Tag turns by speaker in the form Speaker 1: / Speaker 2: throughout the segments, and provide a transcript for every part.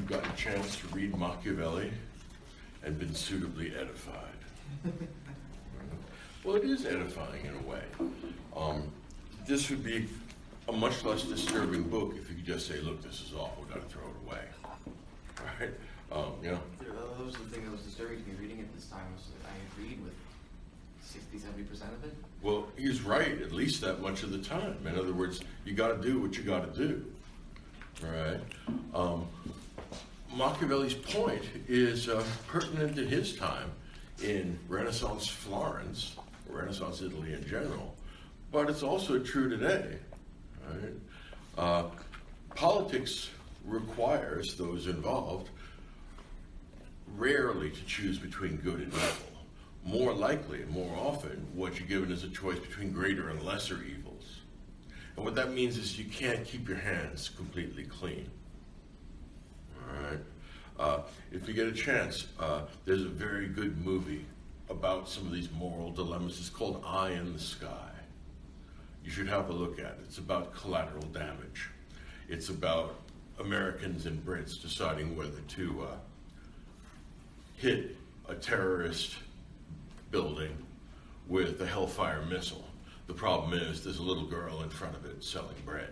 Speaker 1: gotten a chance to read Machiavelli and been suitably edified? Well, it is edifying in a way. This would be a much less disturbing book if you could just say, look, this is awful, we've got to throw it away. Right? Yeah.
Speaker 2: That was the thing that was disturbing to me reading it this time, was that I agreed with 60-70% of it.
Speaker 1: Well, he's right at least that much of the time. In other words, you got to do what you got to do. All right? Machiavelli's point is pertinent in his time in Renaissance Florence, Renaissance Italy in general, but it's also true today. Right? Politics requires those involved rarely to choose between good and evil. More likely and more often, what you're given is a choice between greater and lesser evils. And what that means is you can't keep your hands completely clean. All right? If you get a chance, there's a very good movie about some of these moral dilemmas. It's called Eye in the Sky. You should have a look at it. It's about collateral damage. It's about Americans and Brits deciding whether to hit a terrorist building with a Hellfire missile. The problem is there's a little girl in front of it selling bread.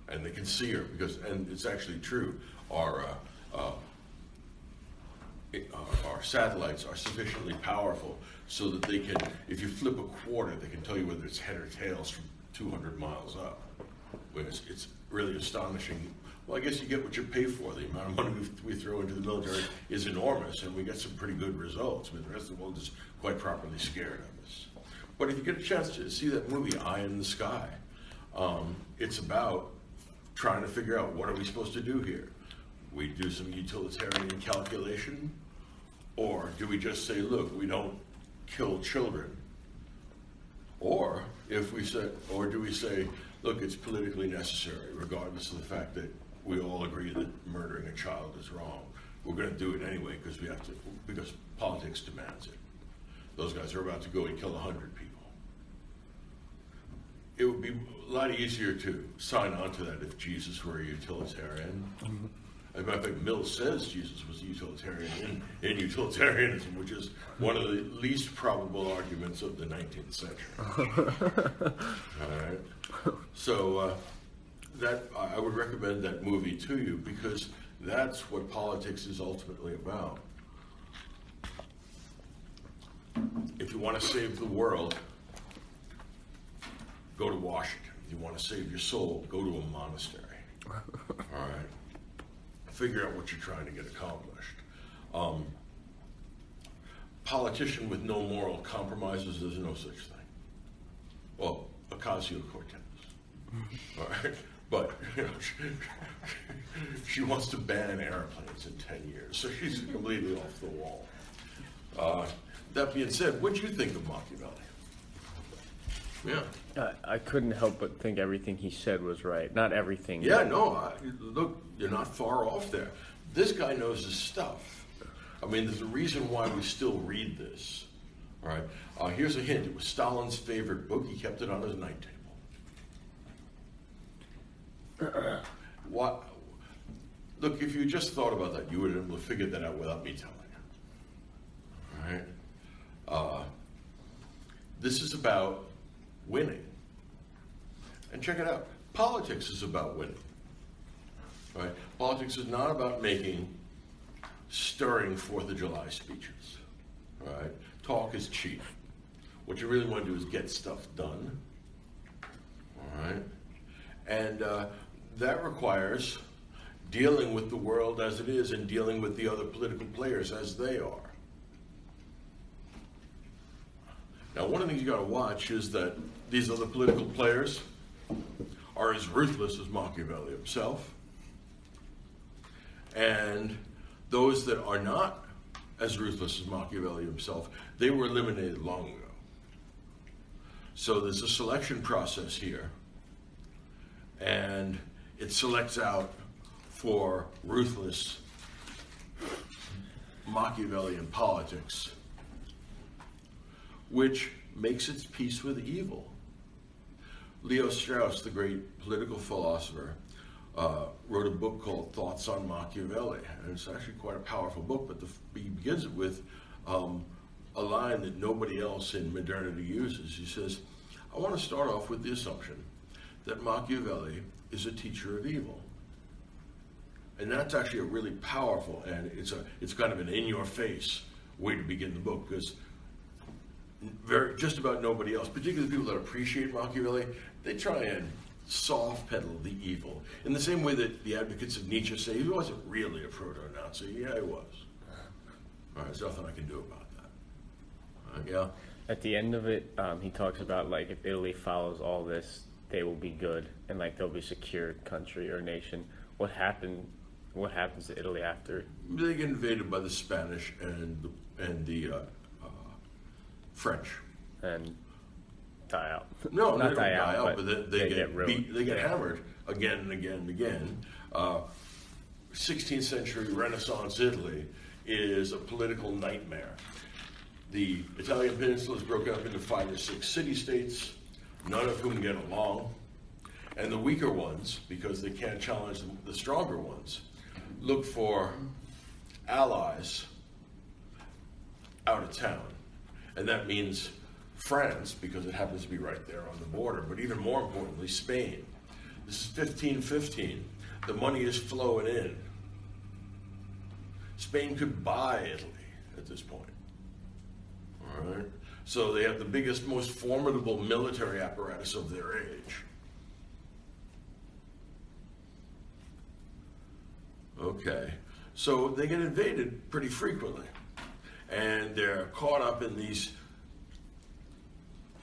Speaker 1: And they can see her because, and it's actually true, our satellites are sufficiently powerful so that they can, if you flip a quarter, they can tell you whether it's head or tails from 200 miles up. It's really astonishing. Well, I guess you get what you pay for. The amount of money we throw into the military is enormous, and we get some pretty good results. I mean, the rest of the world is quite properly scared of us. But if you get a chance to see that movie, Eye in the Sky, it's about trying to figure out what are we supposed to do here. We do some utilitarian calculation, or do we just say, look, we don't kill children? Or if we say, or do we say, look, it's politically necessary, regardless of the fact that we all agree that murdering a child is wrong. We're going to do it anyway because we have to, because politics demands it. Those guys are about to go and kill 100 people. It would be a lot easier to sign on to that if Jesus were a utilitarian. As a matter of fact, Mill says Jesus was a utilitarian in utilitarianism, which is one of the least probable arguments of the 19th century. All right. So that I would recommend that movie to you because that's what politics is ultimately about. If you want to save the world, go to Washington. If you want to save your soul, go to a monastery. All right. Figure out what you're trying to get accomplished. Politician with no moral compromises, there's no such thing. Well, Ocasio-Cortez. All right. But you know, she wants to ban airplanes in 10 years, so she's completely off the wall. That being said, what do you think of Machiavelli? Yeah.
Speaker 3: I couldn't help but think everything he said was right. Not everything.
Speaker 1: Yeah, no, look, you're not far off there. This guy knows his stuff. I mean, there's a reason why we still read this. All right. Here's a hint. It was Stalin's favorite book. He kept it on his night table. What? Look, if you just thought about that, you would have figured that out without me telling you. All right. This is about winning. And check it out. Politics is about winning. Right? Politics is not about making stirring 4th of July speeches. Right? Talk is cheap. What you really want to do is get stuff done. All right? And that requires dealing with the world as it is and dealing with the other political players as they are. Now, one of the things you got to watch is that these other political players are as ruthless as Machiavelli himself. And those that are not as ruthless as Machiavelli himself, they were eliminated long ago. So there's a selection process here. And it selects out for ruthless Machiavellian politics, which makes its peace with evil. Leo Strauss, the great political philosopher, wrote a book called Thoughts on Machiavelli, and it's actually quite a powerful book, but he begins it with a line that nobody else in modernity uses. He says, I want to start off with the assumption that Machiavelli is a teacher of evil. And that's actually a really powerful, and it's kind of an in-your-face way to begin the book, because just about nobody else, particularly people that appreciate Machiavelli, they try and soft pedal the evil. In the same way that the advocates of Nietzsche say he wasn't really a proto-Nazi. Yeah, he was. All right, there's nothing I can do about that. Yeah.
Speaker 3: At the end of it, he talks about like if Italy follows all this, they will be good and like they'll be a secure country or nation. What happens to Italy after?
Speaker 1: They get invaded by the Spanish and the French.
Speaker 3: And die out.
Speaker 1: No,
Speaker 3: not
Speaker 1: they
Speaker 3: die
Speaker 1: don't die out,
Speaker 3: but
Speaker 1: they
Speaker 3: get ruined.
Speaker 1: beat, they get hammered again and again and again. 16th century Renaissance Italy is a political nightmare. The Italian peninsula is broken up into 5 or 6 city-states, none of whom get along. And the weaker ones, because they can't challenge the stronger ones, look for allies out of town. And that means France, because it happens to be right there on the border, but even more importantly, Spain. This is 1515. The money is flowing in. Spain could buy Italy at this point. All right? So they have the biggest, most formidable military apparatus of their age. Okay, so they get invaded pretty frequently, and they're caught up in these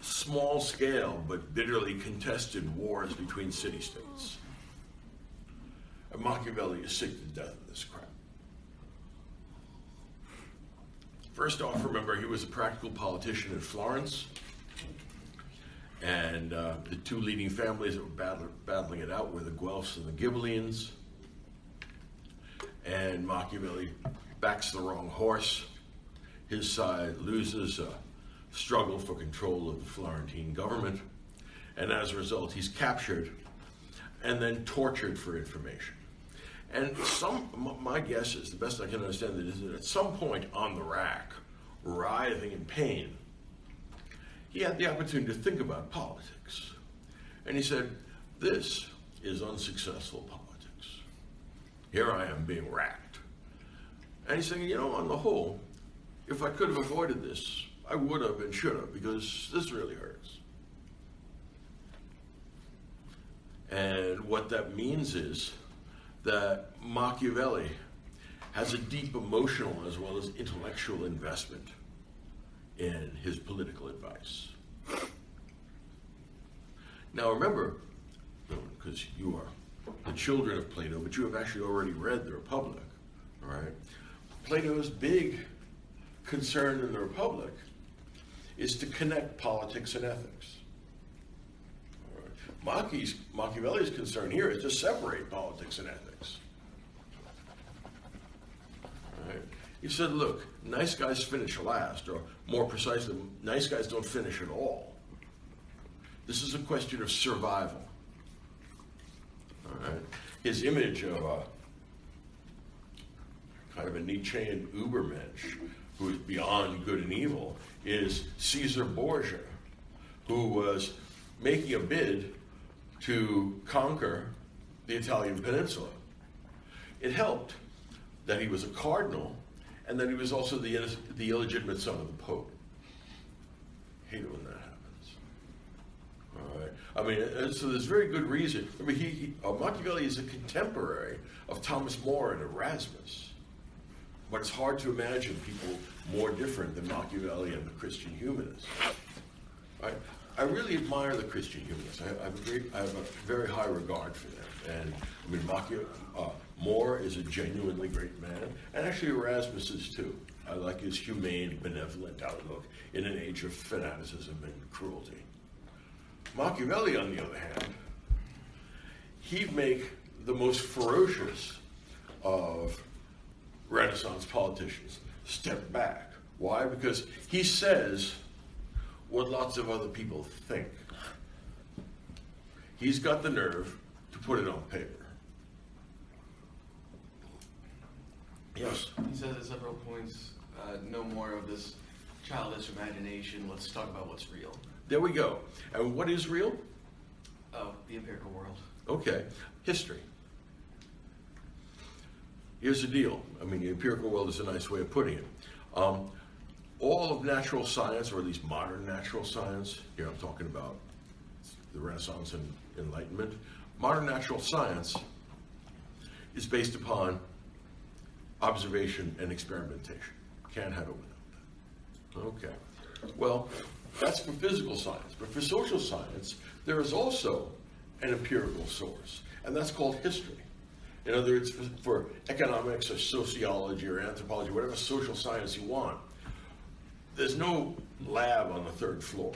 Speaker 1: small-scale but bitterly contested wars between city-states. And Machiavelli is sick to death of this crap. First off, remember, he was a practical politician in Florence, and the 2 leading families that were battling it out were the Guelphs and the Ghibellines. And Machiavelli backs the wrong horse. His side loses a struggle for control of the Florentine government, and as a result, he's captured and then tortured for information. And my guess is, the best I can understand it, is that at some point on the rack, writhing in pain, he had the opportunity to think about politics. And he said, this is unsuccessful politics. Here I am being racked. And he's saying, you know, on the whole, if I could have avoided this, I would have and should have, because this really hurts. And what that means is that Machiavelli has a deep emotional as well as intellectual investment in his political advice. Now remember, because you are the children of Plato, but you have actually already read the Republic, all right? Plato's big concern in the Republic is to connect politics and ethics. All right? Machiavelli's concern here is to separate politics and ethics. All right? He said, look, nice guys finish last, or more precisely, nice guys don't finish at all. This is a question of survival. All right. His image of a kind of a Nietzschean Ubermensch who is beyond good and evil is Caesar Borgia, who was making a bid to conquer the Italian peninsula. It helped that he was a cardinal and that he was also the illegitimate son of the Pope. Hate it when that happens. All right. I mean, so there's very good reason. I mean, Machiavelli is a contemporary of Thomas More and Erasmus. But it's hard to imagine people more different than Machiavelli and the Christian humanists. I really admire the Christian humanists. I have a very high regard for them. And I mean, More is a genuinely great man, and actually Erasmus is too. I like his humane, benevolent outlook in an age of fanaticism and cruelty. Machiavelli, on the other hand, he'd make the most ferocious of Renaissance politicians step back. Why? Because he says what lots of other people think. He's got the nerve to put it on paper. Yes.
Speaker 2: He says at several points, no more of this childish imagination. Let's talk about what's real.
Speaker 1: There we go. And what is real?
Speaker 2: Oh, the empirical world.
Speaker 1: Okay. History. Here's the deal. I mean, the empirical world is a nice way of putting it. All of natural science, or at least modern natural science, here I'm talking about the Renaissance and Enlightenment, modern natural science is based upon observation and experimentation. Can't have it without that. Okay. Well, that's for physical science. But for social science, there is also an empirical source, and that's called history. In other words, for economics or sociology or anthropology, whatever social science you want, there's no lab on the third floor,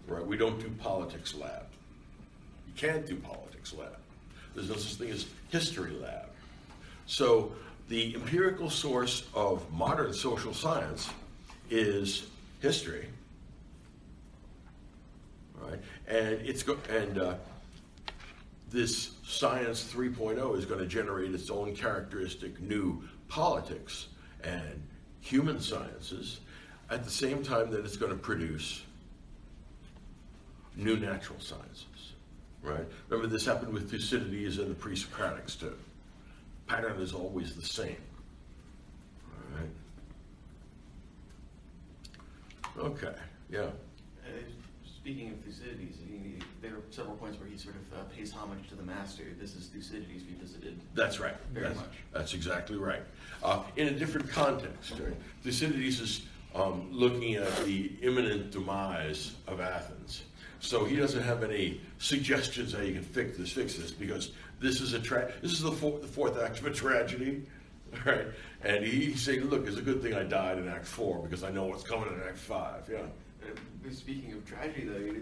Speaker 1: right? We don't do politics lab. You can't do politics lab. There's no such thing as history lab. So the empirical source of modern social science is history, right? And this science 3.0 is going to generate its own characteristic new politics and human sciences at the same time that it's going to produce new natural sciences, right? Remember, this happened with Thucydides and the pre-Socratics too. Pattern is always the same, all right? Okay, yeah.
Speaker 2: Speaking of Thucydides, there are several points where he sort of pays homage to the master. This is Thucydides revisited.
Speaker 1: That's right.
Speaker 2: Very much.
Speaker 1: That's exactly right. In a different context, right? Thucydides is looking at the imminent demise of Athens. So he doesn't have any suggestions how you can fix this, because this is the fourth act of a tragedy, right? And he's saying, look, it's a good thing I died in Act 4 because I know what's coming in Act 5. Yeah.
Speaker 2: Speaking of tragedy, though,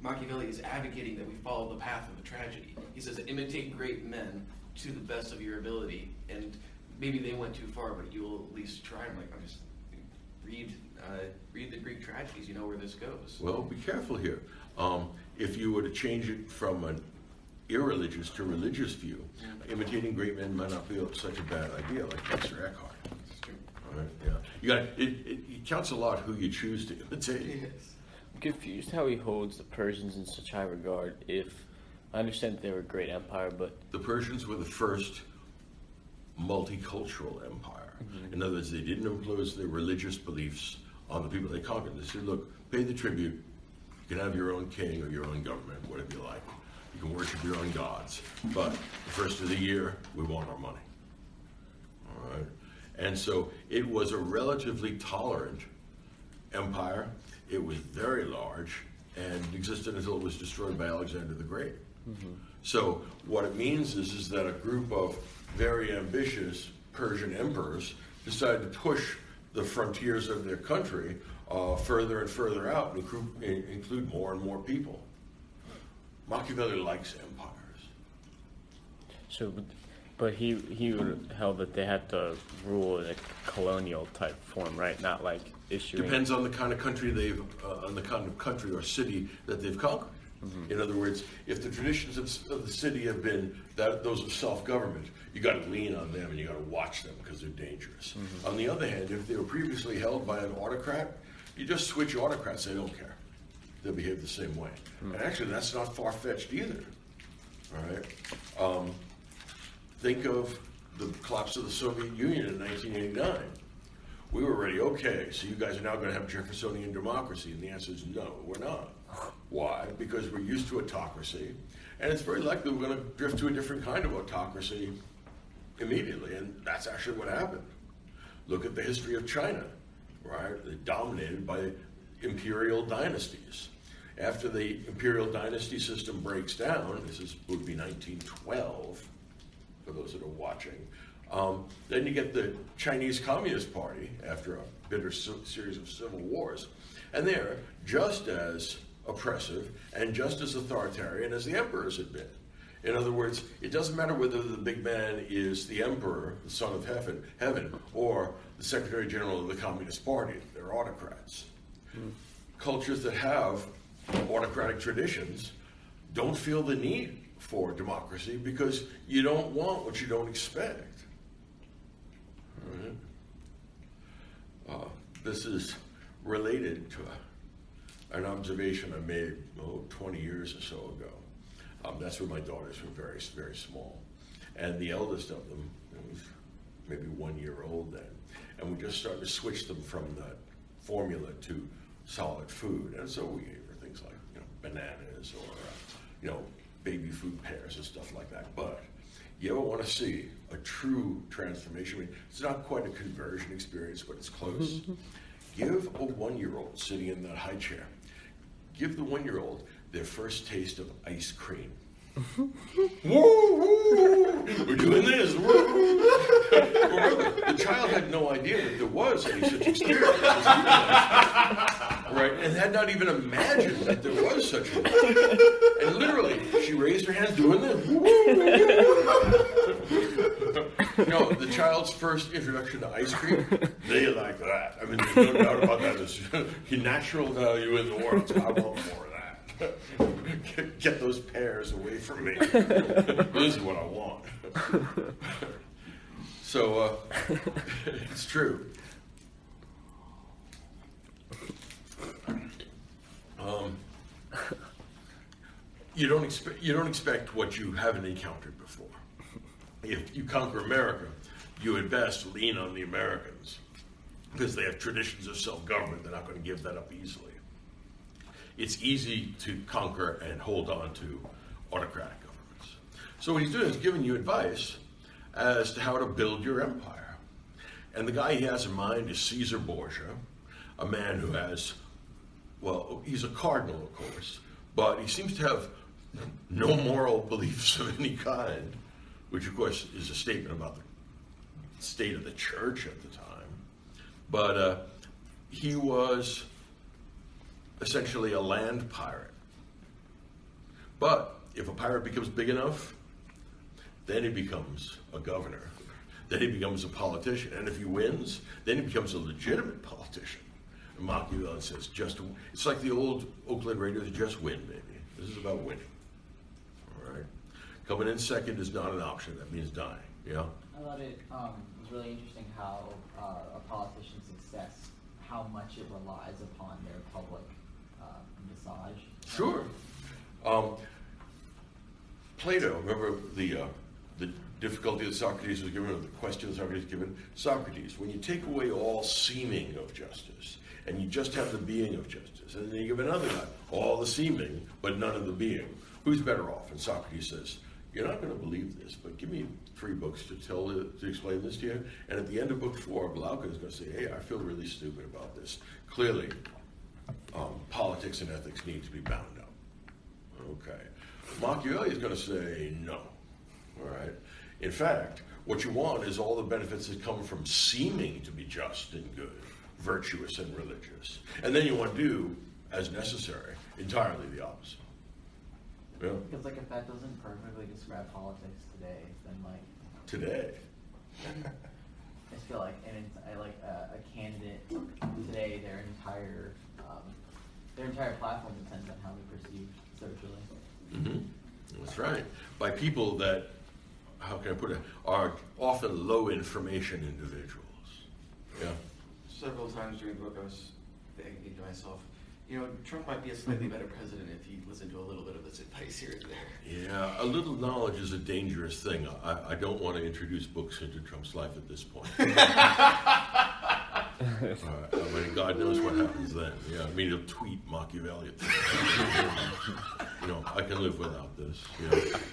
Speaker 2: Machiavelli is advocating that we follow the path of a tragedy. He says, imitate great men to the best of your ability, and maybe they went too far, but you will at least try. I'm just read the Greek tragedies. You know where this goes.
Speaker 1: Well, be careful here. If you were to change it from an irreligious to religious view, imitating great men might not be such a bad idea, like Professor Eckhart.
Speaker 2: That's true.
Speaker 1: All right, yeah. It counts a lot who you choose to imitate.
Speaker 2: Yes.
Speaker 3: I'm confused how he holds the Persians in such high regard. If I understand that they were a great empire, but
Speaker 1: The Persians were the first multicultural empire. In other words, they didn't impose their religious beliefs on the people they conquered. They said, look, pay the tribute. You can have your own king or your own government, whatever you like. You can worship your own gods. But the first of the year, we want our money. All right? And so it was a relatively tolerant empire. It was very large and existed until it was destroyed by Alexander the Great. So what it means is that a group of very ambitious Persian emperors decided to push the frontiers of their country further and further out and include more and more people. Machiavelli likes empires.
Speaker 3: so, but he would held that they had to rule in a colonial type form, right? Not like issuing.
Speaker 1: Depends on the kind of country or city that they've conquered. In other words, if the traditions of the city have been those of self-government, you got to lean on them and you got to watch them because they're dangerous. On the other hand, if they were previously held by an autocrat, you just switch autocrats; they don't care. They'll behave the same way. And actually, that's not far-fetched either. All right. Think of the collapse of the Soviet Union in 1989. We were already, okay, so you guys are now going to have Jeffersonian democracy. And the answer is no, we're not. Why? Because we're used to autocracy. And it's very likely we're going to drift to a different kind of autocracy immediately. And that's actually what happened. Look at the history of China, right? They're dominated by imperial dynasties. After the imperial dynasty system breaks down, would be 1912, for those that are watching, then you get the Chinese Communist Party after a bitter series of civil wars. And they're just as oppressive and just as authoritarian as the emperors had been. In other words, it doesn't matter whether the big man is the emperor, the son of heaven, or the secretary general of the Communist Party. They're autocrats. Cultures that have autocratic traditions don't feel the need for democracy because you don't want what you don't expect. This is related to an observation I made 20 years or so ago. That's when my daughters were very, very small. And the eldest of them was maybe 1 year old then. And we just started to switch them from that formula to solid food. And so we gave her things like, bananas or, baby food pears and stuff like that. But you ever want to see a true transformation? I mean, it's not quite a conversion experience, but it's close. Give a 1 year old sitting in that high chair, give the 1 year old their first taste of ice cream. Woo, woo, we're doing this. Woo. Remember, the child had no idea that there was any such experience. Right? And had not even imagined that there was such a thing. And literally, she raised her hand doing this. The child's first introduction to ice cream, they like that. I mean, there's no doubt about that. It's a natural value in the world. So I want more of that. Get those pears away from me. This is what I want. So, it's true. You don't expect what you haven't encountered before. If you conquer America, you at best lean on the Americans because they have traditions of self-government. They're not going to give that up easily. It's easy to conquer and hold on to autocratic governments. So what he's doing is giving you advice as to how to build your empire. And the guy he has in mind is Caesar Borgia, a man who has, he's a cardinal, of course, but he seems to have no moral beliefs of any kind, which of course is a statement about the state of the church at the time. But he was essentially a land pirate. But if a pirate becomes big enough, then he becomes a governor. Then he becomes a politician. And if he wins, then he becomes a legitimate politician. And Machiavelli says, it's like the old Oakland Raiders, just win, baby. This is about winning. All right? Coming in second is not an option. That means dying. Yeah?
Speaker 4: I thought it was really interesting how a politician's success, how much it relies upon their public visage.
Speaker 1: Sure. Plato, remember the difficulty that Socrates was given, or the question that Socrates was given? Socrates, when you take away all seeming of justice, and you just have the being of justice, and then you give another guy all the seeming, but none of the being, who's better off? And Socrates says, you're not going to believe this, but give me 3 books to explain this to you. And at the end of book 4, Glaucon is going to say, hey, I feel really stupid about this. Clearly, politics and ethics need to be bound up. Okay. Machiavelli is going to say no. All right. In fact, what you want is all the benefits that come from seeming to be just and good, virtuous and religious. And then you want to do, as necessary, entirely the opposite. Yeah.
Speaker 4: Because if that doesn't perfectly describe politics today, then
Speaker 1: Today?
Speaker 4: I feel like a candidate today, their entire platform depends on how they're perceived socially.
Speaker 1: Mm-hmm. That's right. By people that, how can I put it, are often low information individuals. Yeah.
Speaker 2: Several times during the book, I was thinking to myself, Trump might be a slightly better president if he listened to a little bit of this advice here and there.
Speaker 1: Yeah, a little knowledge is a dangerous thing. I don't want to introduce books into Trump's life at this point. God knows what happens then. Yeah, he'll tweet Machiavelli at this point. I can live without this.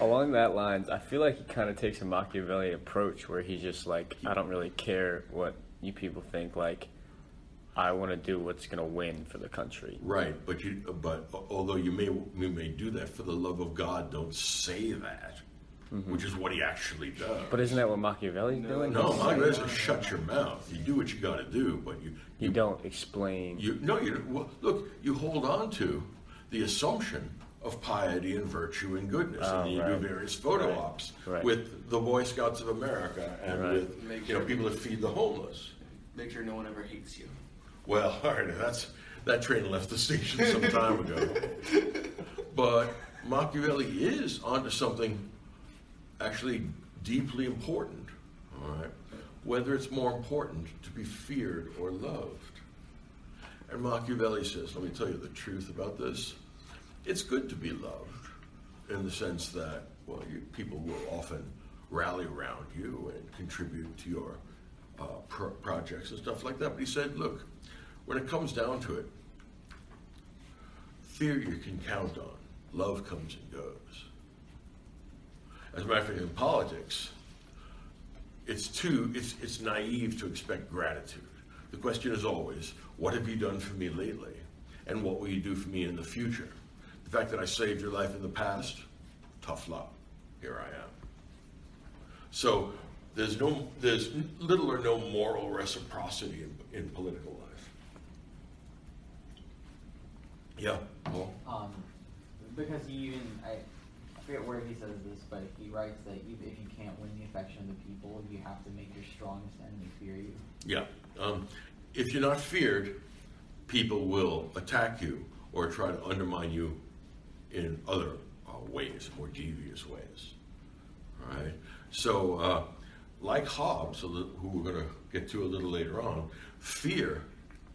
Speaker 3: Along that lines, I feel like he kind of takes a Machiavelli approach where he's just like, I don't really care what you people think, I want to do what's going to win for the country.
Speaker 1: Right, but although you may do that, for the love of God, don't say that, which is what he actually does.
Speaker 3: But isn't that what Machiavelli's doing?
Speaker 1: No, Machiavelli says shut your mouth. You do what you got to do, but
Speaker 3: you don't explain.
Speaker 1: Look, you hold on to the assumption of piety and virtue and goodness, and then you do various photo ops with the Boy Scouts of America and with people that feed the homeless.
Speaker 2: Make sure no one ever hates you.
Speaker 1: Well, all right, that train left the station some time ago. But Machiavelli is onto something actually deeply important. All right, whether it's more important to be feared or loved. And Machiavelli says, let me tell you the truth about this. It's good to be loved in the sense that, well, people will often rally around you and contribute to your projects and stuff like that. But he said, look, when it comes down to it, fear you can count on. Love comes and goes. As a matter of fact, in politics, it's naive to expect gratitude. The question is always, what have you done for me lately? And what will you do for me in the future? The fact that I saved your life in the past, tough luck. Here I am. So there's little or no moral reciprocity in political life. Yeah, Paul?
Speaker 4: Because I forget where he says this, but he writes that even if you can't win the affection of the people, you have to make your strongest enemy fear you.
Speaker 1: Yeah. If you're not feared, people will attack you or try to undermine you in other ways, more devious ways. All right? So, like Hobbes, who we're going to get to a little later on, fear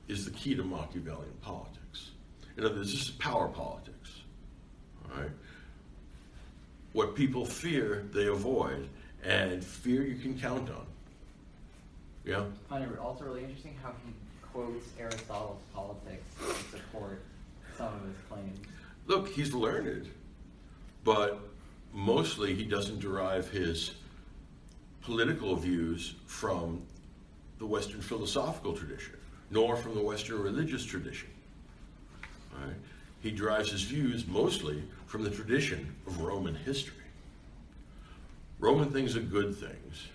Speaker 1: is the key to Machiavellian politics. In other words, this is power politics. All right? What people fear, they avoid, and fear you can count on. Yeah?
Speaker 4: I find it also really interesting how he quotes Aristotle's Politics to support some of his claims.
Speaker 1: Look, he's learned, but mostly he doesn't derive his political views from the Western philosophical tradition, nor from the Western religious tradition. All right? He derives his views mostly from the tradition of Roman history. Roman things are good things,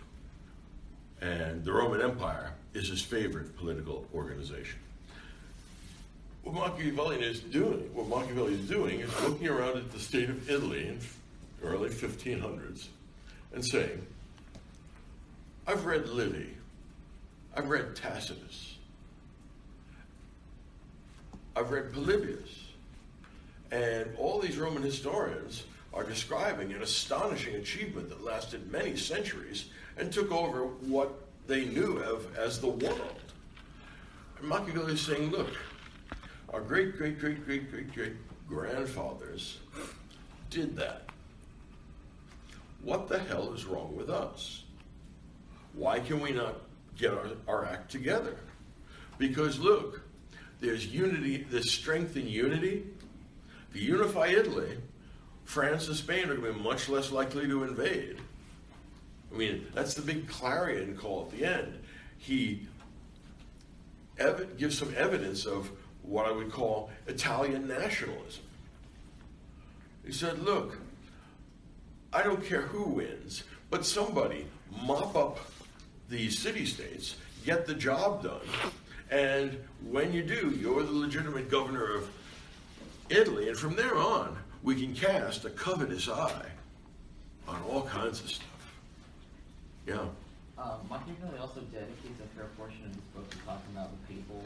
Speaker 1: and the Roman Empire is his favorite political organization. What Machiavelli is doing is looking around at the state of Italy in the early 1500s and saying, I've read Livy, I've read Tacitus, I've read Polybius, and all these Roman historians are describing an astonishing achievement that lasted many centuries and took over what they knew of as the world. And Machiavelli is saying, look, our great-great-great-great-great-great grandfathers did that. What the hell is wrong with us? Why can we not get our act together? Because look, there's unity, there's strength in unity. If you unify Italy, France and Spain are going to be much less likely to invade. I mean, that's the big clarion call at the end. He gives some evidence of what I would call Italian nationalism. He said, look, I don't care who wins, but somebody mop up these city-states, get the job done, and when you do, you're the legitimate governor of Italy, and from there on, we can cast a covetous eye on all kinds of stuff. Yeah.
Speaker 4: Machiavelli also dedicates a fair portion of this book to talking about the papal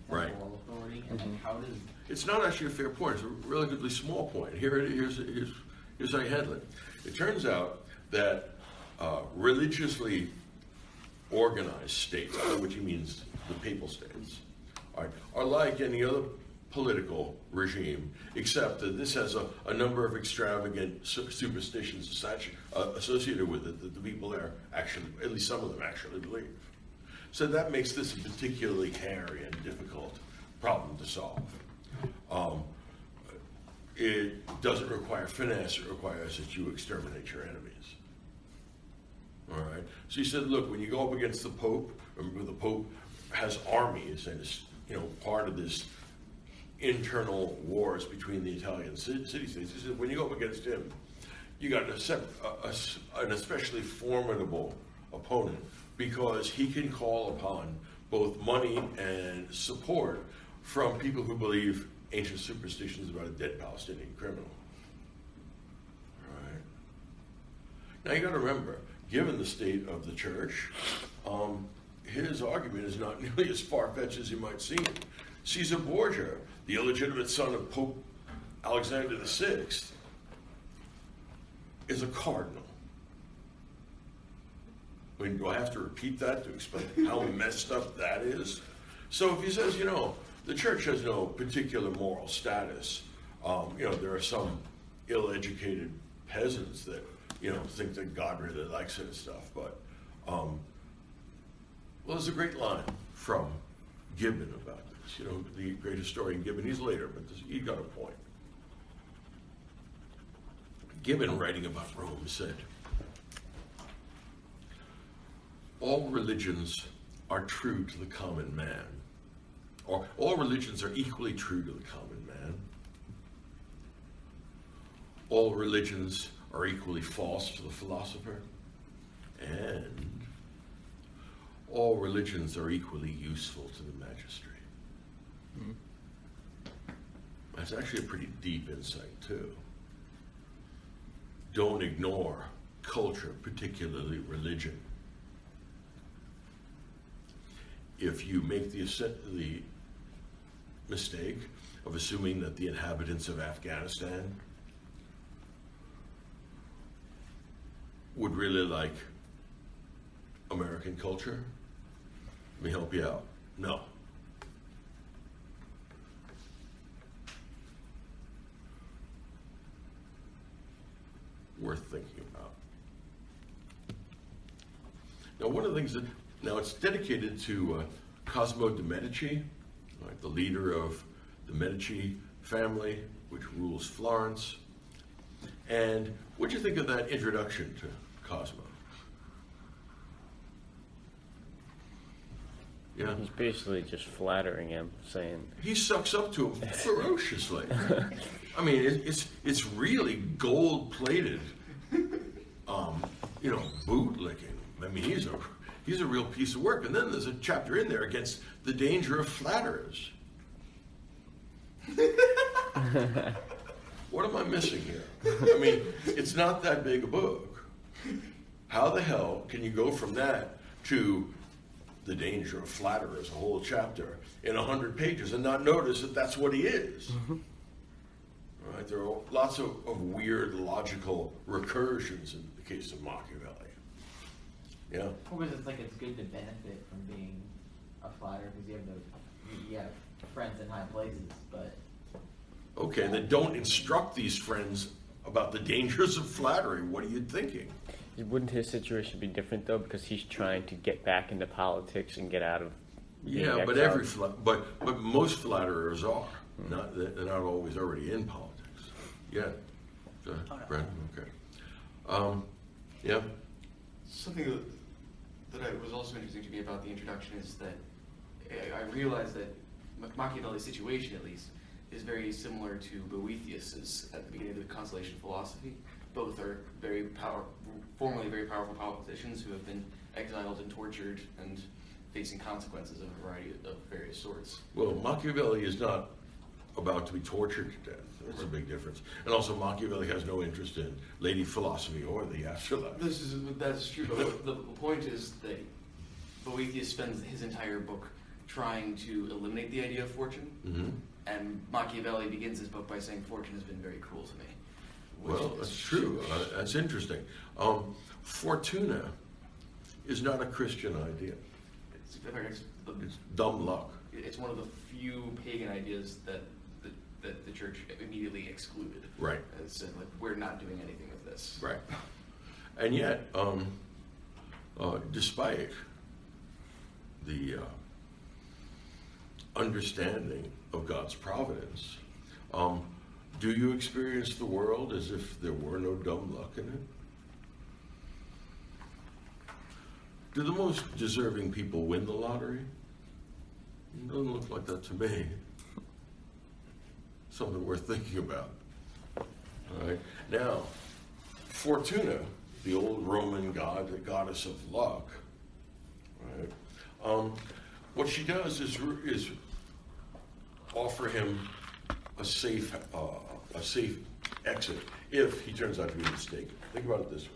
Speaker 1: Right.
Speaker 4: temporal authority, and then how does...
Speaker 1: It's not actually a fair point. It's a relatively small point. Here's how you handle it. It turns out that religiously organized states, by which he means the papal states, are like any other political regime, except that this has a number of extravagant superstitions associated with it that the people there actually, at least some of them actually believe. So that makes this a particularly hairy and difficult problem to solve. It doesn't require finesse, it requires that you exterminate your enemies. All right? So he said, look, when you go up against the Pope, remember the Pope has armies and is, part of this internal wars between the Italian city-states. He said, when you go up against him, you got an especially formidable opponent because he can call upon both money and support from people who believe ancient superstitions about a dead Palestinian criminal. All right. Now you got to remember, given the state of the church, his argument is not nearly as far-fetched as you might seem. Caesar Borgia, the illegitimate son of Pope Alexander VI, is a cardinal. I mean, do I have to repeat that to explain how messed up that is? So if he says, you know, the church has no particular moral status, you know, there are some ill-educated peasants that, you know, think that God really likes it and stuff, but, well, there's a great line from Gibbon about this, you know, the great historian Gibbon. He's later, but he got a point. Gibbon, writing about Rome, said, all religions are true to the common man, or all religions are equally true to the common man. All religions are equally false to the philosopher, and all religions are equally useful to the magistrate. That's actually a pretty deep insight, too. Don't ignore culture, particularly religion. If you make the mistake of assuming that the inhabitants of Afghanistan would really like American culture, let me help you out. No. Worth thinking about. Now, one of the things that, now it's dedicated to Cosimo de' Medici, right, the leader of the Medici family, which rules Florence. And what do you think of that introduction to Cosimo? Yeah.
Speaker 3: He's basically just flattering him, saying
Speaker 1: He sucks up to him ferociously. I mean, it's really gold-plated, you know, bootlicking. I mean, he's a real piece of work. And then there's a chapter in there against the danger of flatterers. What am I missing here? I mean, it's not that big a book. How the hell can you go from that to the danger of flatterers, a whole chapter, in 100 pages and not notice that that's what he is? Right? There are lots of weird logical recursions in the case of Machiavelli. Yeah.
Speaker 4: Because it's like it's good to benefit from being a flatterer because you have friends in high places, but
Speaker 1: Okay, then don't instruct these friends about the dangers of flattery. What are you thinking?
Speaker 3: wouldn't his situation be different though, because he's trying to get back into politics and get out of being
Speaker 1: Yeah, but
Speaker 3: exiled?
Speaker 1: but most flatterers are not. They're not always already in politics. Yeah. Go ahead, Brandon. Okay. Yeah.
Speaker 2: Something that was also interesting to me about the introduction is that I realized that Machiavelli's situation, at least, is very similar to Boethius's at the beginning of the Consolation philosophy. Both are formerly very powerful politicians who have been exiled and tortured and facing consequences of a variety of various sorts.
Speaker 1: Well, Machiavelli is not about to be tortured to death. That's a big difference. And also, Machiavelli has no interest in lady philosophy or the afterlife.
Speaker 2: That's true, but the point is that Boethius spends his entire book trying to eliminate the idea of fortune, and Machiavelli begins his book by saying fortune has been very cruel to me.
Speaker 1: Well, that's true. That's interesting. Fortuna is not a Christian idea. It's dumb luck.
Speaker 2: It's one of the few pagan ideas that the church immediately excluded.
Speaker 1: Right.
Speaker 2: And said, like, we're not doing anything with this.
Speaker 1: Right. And yet, despite the understanding of God's providence, do you experience the world as if there were no dumb luck in it? Do the most deserving people win the lottery? It doesn't look like that to me. Something worth thinking about. All right. Now, Fortuna, the old Roman god, the goddess of luck, right? What she does is offer him a safe exit if he turns out to be mistaken. Think about it this way.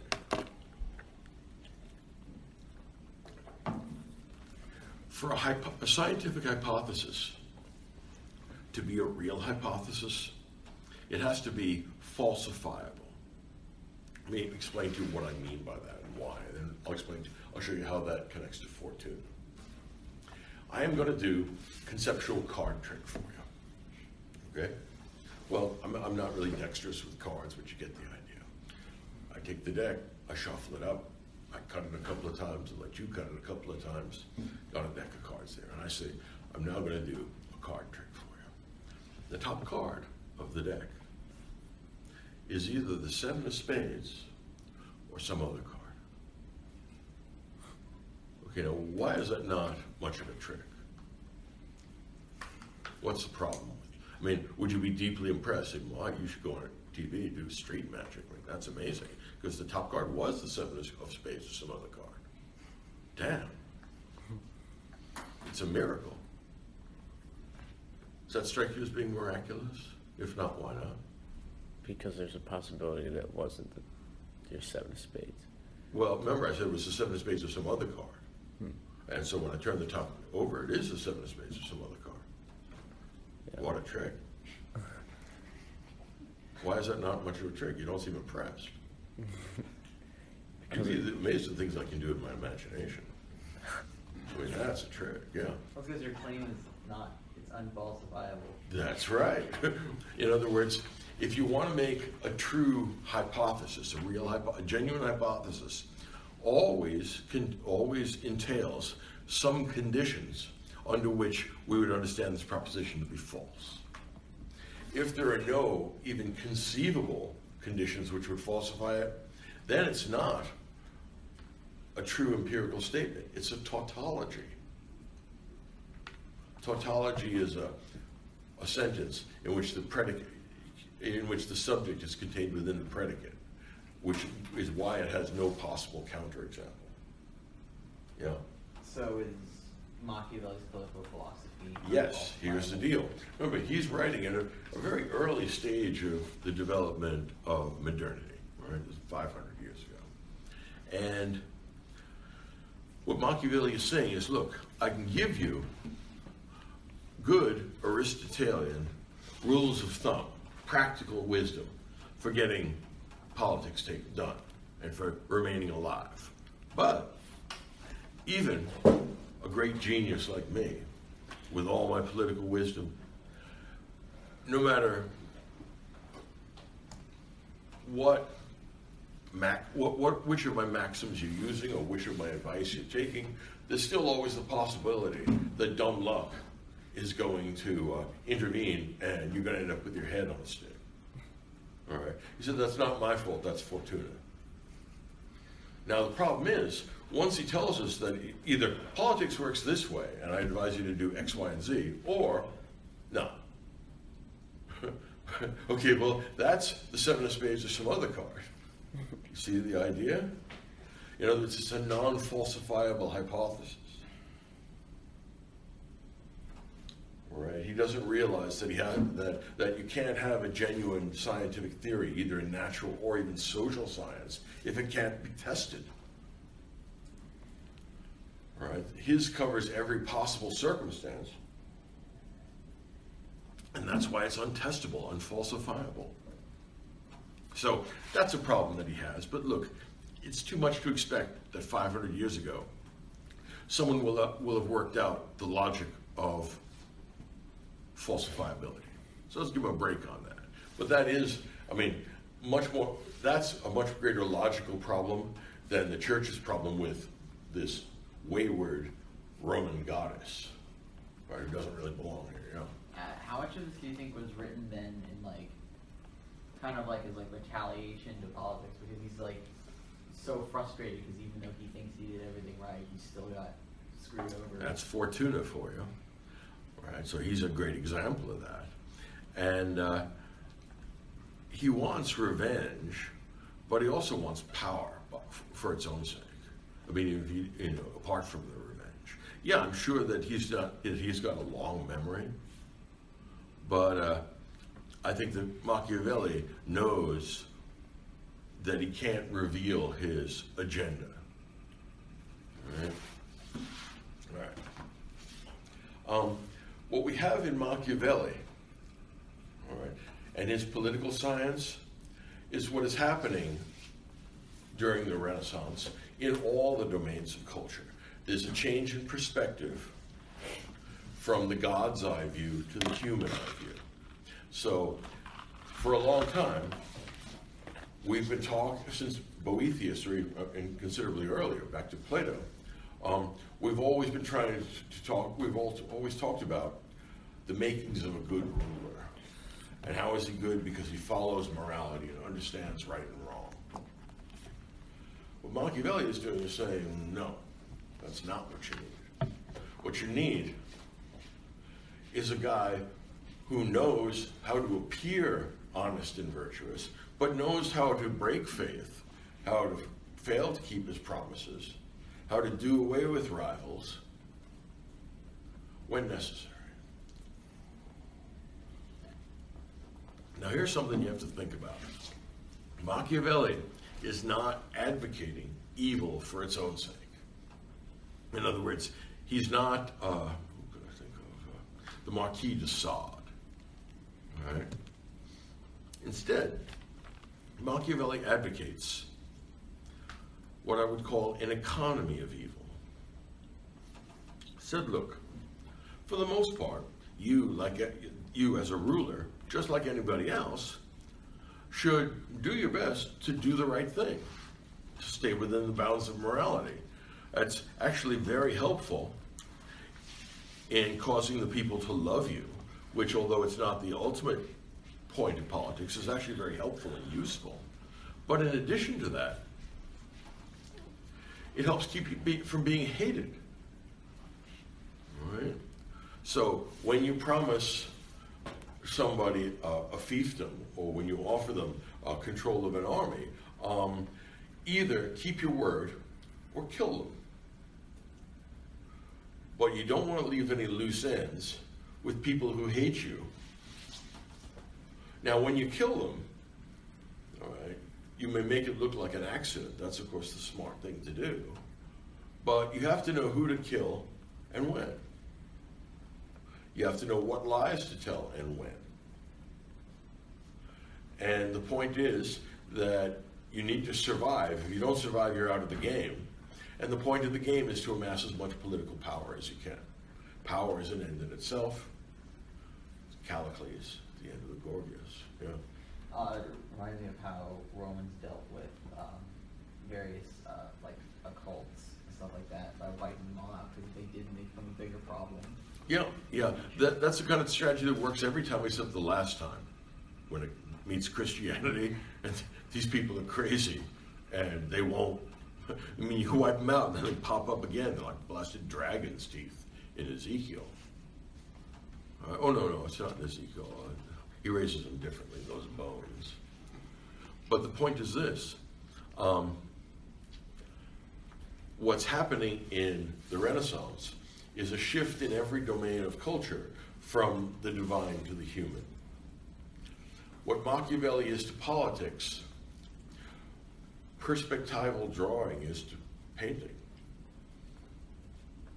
Speaker 1: For a scientific hypothesis to be a real hypothesis, it has to be falsifiable, Let me explain to you what I mean by that and why. Then I'll show you how that connects to Fortuna. I am going to do conceptual card trick for you. Okay? Well, I'm not really dexterous with cards, but you get the idea. I take the deck, I shuffle it up, I cut it a couple of times, and let you cut it a couple of times. Got a deck of cards there, and I say, I'm now going to do a card trick for you. The top card of the deck is either the 7 of spades or some other card. Okay, now why is that not much of a trick? What's the problem? I mean, would you be deeply impressed saying, well, you should go on TV and do street magic? Like, that's amazing. Because the top card was the 7 of spades or some other card. Damn. It's a miracle. Does that strike you as being miraculous? If not, why not?
Speaker 3: Because there's a possibility that it wasn't your 7 of spades.
Speaker 1: Well, remember I said it was the 7 of spades or some other card. And so when I turn the top over, it is the 7 of spades or some other card. Yeah. What a trick. Why is that not much of a trick? You don't seem impressed. You'd be amazed at the things I can do with my imagination. I mean, that's a trick, yeah.
Speaker 4: Well, because your claim is not, it's unfalsifiable.
Speaker 1: That's right. In other words, if you want to make a true hypothesis, a genuine hypothesis, always entails some conditions under which we would understand this proposition to be false. If there are no even conceivable conditions which would falsify it, then it's not a true empirical statement. It's a tautology. Tautology is a sentence in which the subject is contained within the predicate, which is why it has no possible counterexample. Yeah.
Speaker 4: So is Machiavelli's political philosophy?
Speaker 1: Yes, here's the deal. Remember, he's writing at a very early stage of the development of modernity, right? It was 500 years ago. And what Machiavelli is saying is, look, I can give you good Aristotelian rules of thumb, practical wisdom for getting politics done and for remaining alive. But even a great genius like me, with all my political wisdom, no matter which of my maxims you're using or which of my advice you're taking, there's still always the possibility that dumb luck is going to intervene and you're going to end up with your head on a stick. All right. He said, that's not my fault, that's Fortuna. Now the problem is, once he tells us that either politics works this way, and I advise you to do X, Y, and Z, or no. Okay, well, that's the 7 of spades or some other card. You see the idea? In other words, it's a non-falsifiable hypothesis. Right? He doesn't realize that that you can't have a genuine scientific theory, either in natural or even social science, if it can't be tested. Right? His covers every possible circumstance, and that's why it's untestable, unfalsifiable. So that's a problem that he has. But look, it's too much to expect that 500 years ago, someone will have worked out the logic of falsifiability. So let's give him a break on that. But that is, I mean, that's a much greater logical problem than the church's problem with this wayward Roman goddess, right, who doesn't really belong here, you know.
Speaker 4: How much of this do you think was written then in kind of as retaliation to politics, because he's so frustrated because even though he thinks he did everything right, he still got screwed over?
Speaker 1: That's Fortuna for you. Right, so he's a great example of that. And he wants revenge, but he also wants power for its own sake. I mean, apart from the revenge. Yeah, I'm sure that he's got a long memory, but I think that Machiavelli knows that he can't reveal his agenda. All right. All right. What we have in Machiavelli, all right, and his political science is what is happening during the Renaissance in all the domains of culture. There's a change in perspective from the God's eye view to the human eye view. So, for a long time, we've been talking, since Boethius, and considerably earlier, back to Plato, we've always been trying to talk, we've always talked about the makings of a good ruler. And how is he good? Because he follows morality and understands right and wrong. What Machiavelli is doing is saying, no, that's not what you need. What you need is a guy who knows how to appear honest and virtuous, but knows how to break faith, how to fail to keep his promises, how to do away with rivals when necessary. Now here's something you have to think about. Machiavelli is not advocating evil for its own sake. In other words, he's not, who could I think of? The Marquis de Sade. All right? Instead, Machiavelli advocates what I would call an economy of evil. He said, look, for the most part, you as a ruler, just like anybody else, should do your best to do the right thing, to stay within the bounds of morality. That's actually very helpful in causing the people to love you, which, although it's not the ultimate point of politics, is actually very helpful and useful. But in addition to that, it helps keep you from being hated. All right? So when you promise somebody a fiefdom, or when you offer them control of an army, either keep your word or kill them. But you don't want to leave any loose ends with people who hate you. Now, when you kill them, all right, you may make it look like an accident. That's, of course, the smart thing to do. But you have to know who to kill and when. You have to know what lies to tell and when. And the point is that you need to survive. If you don't survive, you're out of the game. And the point of the game is to amass as much political power as you can. Power is an end in itself. Callicles, the end of the Gorgias. Yeah.
Speaker 4: It reminds me of how Romans dealt with various like occults and stuff like that by wiping them all out, because if they didn't, they become a bigger problem.
Speaker 1: Yeah. That's the kind of strategy that works every time except the last time, when it meets Christianity, and these people are crazy, and they won't. I mean, you wipe them out, and then they pop up again. They're like blasted dragon's teeth in Ezekiel. Oh, no, it's not in Ezekiel. He raises them differently, those bones. But the point is this. What's happening in the Renaissance is a shift in every domain of culture from the divine to the human. What Machiavelli is to politics, perspectival drawing is to painting.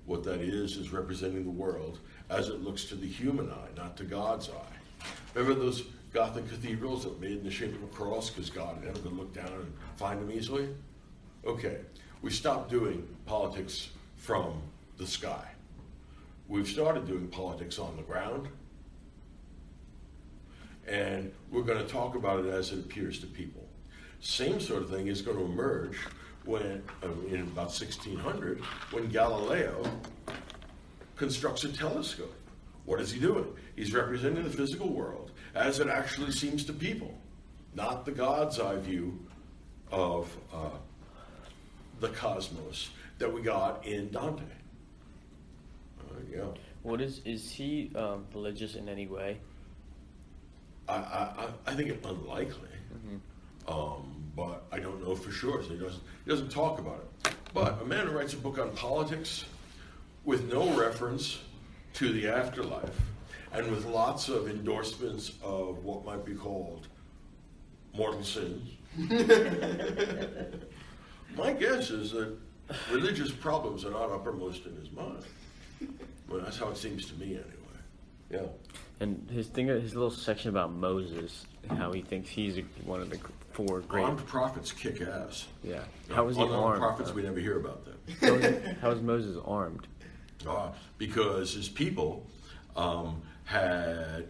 Speaker 1: What that is representing the world as it looks to the human eye, not to God's eye. Remember those Gothic cathedrals that were made in the shape of a cross because God never could look down and find them easily? Okay, we stopped doing politics from the sky. We've started doing politics on the ground, and we're going to talk about it as it appears to people. Same sort of thing is going to emerge when, in about 1600, when Galileo constructs a telescope. What is he doing? He's representing the physical world as it actually seems to people, not the God's eye view of the cosmos that we got in Dante. Yeah.
Speaker 3: What is he religious in any way?
Speaker 1: I think it's unlikely, but I don't know for sure. So he doesn't talk about it. But a man who writes a book on politics with no reference to the afterlife and with lots of endorsements of what might be called mortal sins, my guess is that religious problems are not uppermost in his mind. Well, that's how it seems to me, anyway. Yeah.
Speaker 3: And his little section about Moses, and how he thinks he's one of the four great.
Speaker 1: Armed prophets kick ass.
Speaker 3: Yeah. How was he
Speaker 1: Unarmed
Speaker 3: armed?
Speaker 1: prophets, we never hear about them.
Speaker 3: How was Moses armed?
Speaker 1: Because his people had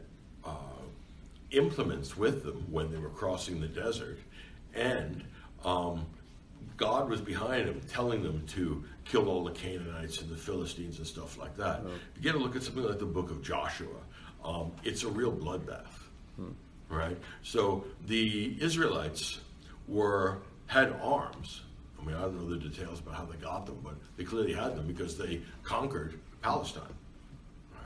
Speaker 1: implements with them when they were crossing the desert, and God was behind them, telling them to kill all the Canaanites and the Philistines and stuff like that.
Speaker 3: Oh.
Speaker 1: You get to look at something like the book of Joshua. It's a real bloodbath, right? So the Israelites had arms. I mean, I don't know the details about how they got them, but they clearly had them because they conquered Palestine,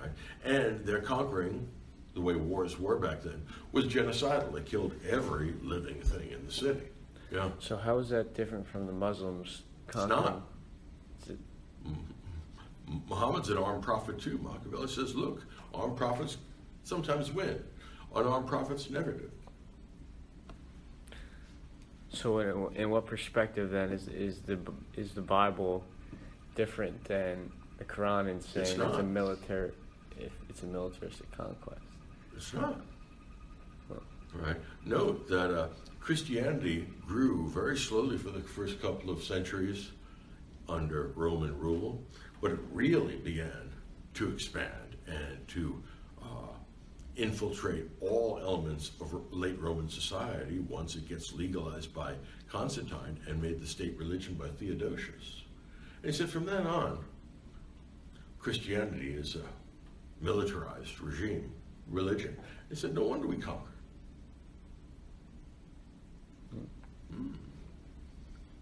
Speaker 1: right? And their conquering, the way wars were back then, was genocidal. They killed every living thing in the city. Yeah.
Speaker 3: So how is that different from the Muslims
Speaker 1: It's
Speaker 3: conquering?
Speaker 1: not.
Speaker 3: Is it-
Speaker 1: Muhammad's an armed prophet too. Machiavelli says, look, armed prophets sometimes win. Unarmed prophets never do.
Speaker 3: So in what perspective then is the Bible different than the Quran in saying it's
Speaker 1: not.
Speaker 3: a militaristic conquest?
Speaker 1: It's not.
Speaker 3: Well,
Speaker 1: Right. Note that Christianity grew very slowly for the first couple of centuries under Roman rule, but it really began to expand and to infiltrate all elements of late Roman society once it gets legalized by Constantine and made the state religion by Theodosius. And he said from then on, Christianity is a militarized religion. He said, no wonder we conquered.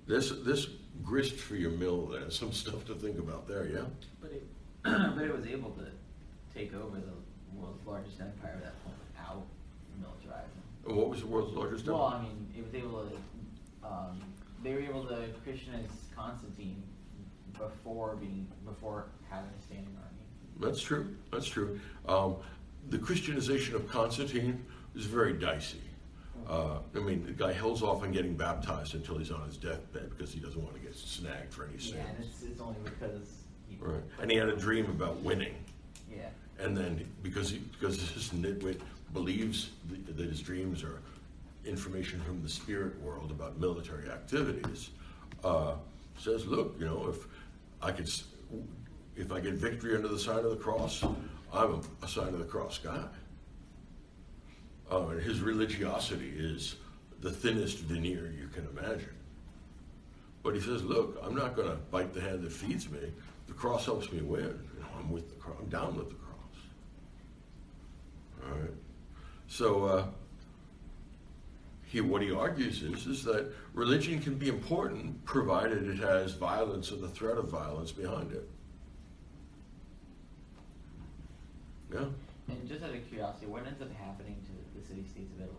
Speaker 1: This grist for your mill there, some stuff to think about there, yeah?
Speaker 4: But it was able to take over the world's largest empire at that point without militarizing.
Speaker 1: And what was the world's largest
Speaker 4: Well,
Speaker 1: empire?
Speaker 4: I mean, it was able to. They were able to Christianize Constantine before having a standing army.
Speaker 1: That's true. That's true. The Christianization of Constantine is very dicey. I mean, the guy holds off on getting baptized until he's on his deathbed because he doesn't want to get snagged for any sins.
Speaker 4: Yeah, and it's only because he.
Speaker 1: Right. And he had a dream about winning.
Speaker 4: Yeah.
Speaker 1: And then because this nitwit believes that his dreams are information from the spirit world about military activities, says, look, you know, if I get victory under the sign of the cross, I'm a sign of the cross guy. And his religiosity is the thinnest veneer you can imagine. But he says, look, I'm not going to bite the hand that feeds me. The cross helps me win. You know, I'm with the cross. I'm down with the cross. All right. So what he argues is that religion can be important provided it has violence or the threat of violence behind it. Yeah.
Speaker 4: And just out of curiosity, what ends up happening to the city-states of Italy?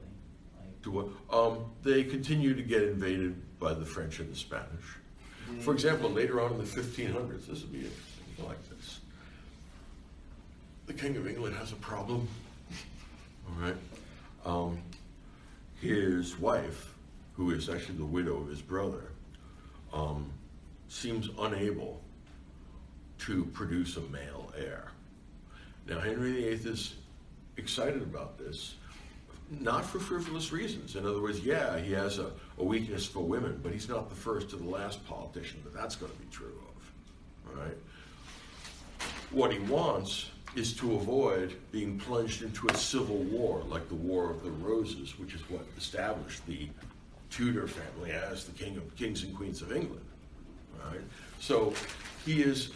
Speaker 4: Like,
Speaker 1: To what? They continue to get invaded by the French and the Spanish. For example, later on in the 1500s, this would be interesting, like this. The King of England has a problem, all right? His wife, who is actually the widow of his brother, seems unable to produce a male heir. Now, Henry VIII is excited about this, not for frivolous reasons. In other words, yeah, he has a weakness for women, but he's not the first or the last politician that that's going to be true of, all right? What he wants is to avoid being plunged into a civil war like the War of the Roses, which is what established the Tudor family as the kings and queens of England, all right? So he is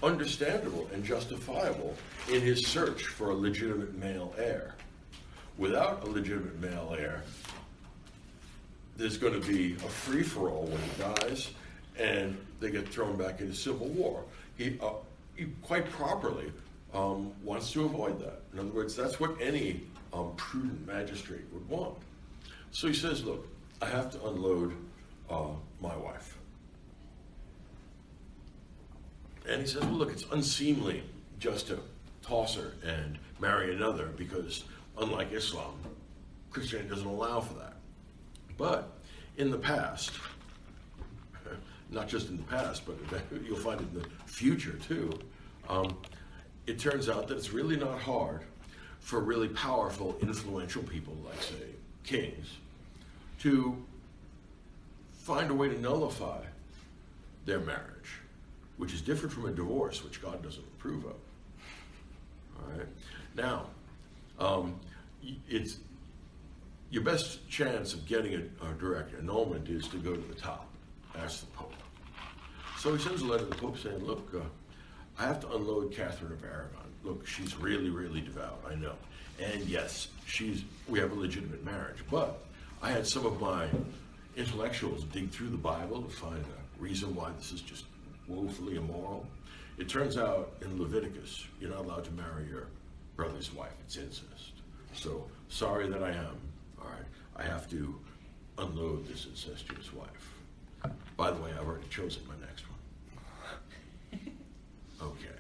Speaker 1: understandable and justifiable in his search for a legitimate male heir. Without a legitimate male heir, there's going to be a free-for-all when he dies, and they get thrown back into civil war. He quite properly wants to avoid that. In other words, that's what any prudent magistrate would want. So he says, look, I have to unload my wife. And he says, well, look, it's unseemly just to toss her and marry another because, unlike Islam, Christianity doesn't allow for that. But in the past, not just in the past, but you'll find it in the future too, it turns out that it's really not hard for really powerful, influential people, like, say, kings, to find a way to nullify their marriage, which is different from a divorce, which God doesn't approve of. All right? Now, it's your best chance of getting a direct annulment is to go to the top, ask the Pope. So he sends a letter to the Pope saying, look, I have to unload Catherine of Aragon. Look, she's really, really devout, I know. And yes, we have a legitimate marriage, but I had some of my intellectuals dig through the Bible to find a reason why this is just woefully immoral. It turns out in Leviticus, you're not allowed to marry your brother's wife. It's incest. So sorry that I am. All right, I have to unload this incestuous wife. By the way, I've already chosen my next one. Okay.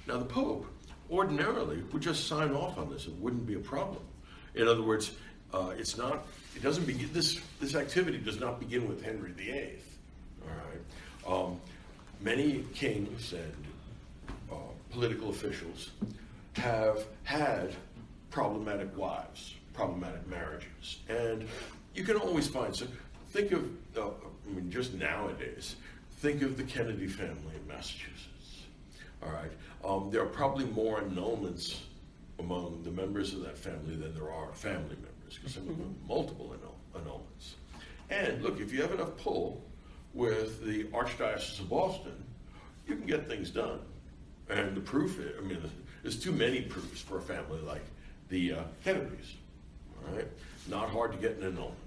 Speaker 1: Now the Pope ordinarily would just sign off on this. It wouldn't be a problem. In other words, this activity does not begin with Henry VIII. All right. Many kings and political officials have had problematic wives, problematic marriages, and you can always find some. Think of, just nowadays, think of the Kennedy family in Massachusetts. All right, there are probably more annulments among the members of that family than there are family members, because some of them have multiple annulments. And look, if you have enough pull with the Archdiocese of Boston, you can get things done. And the proof is, there's too many proofs for a family like the Kennedys. All right, not hard to get an annulment.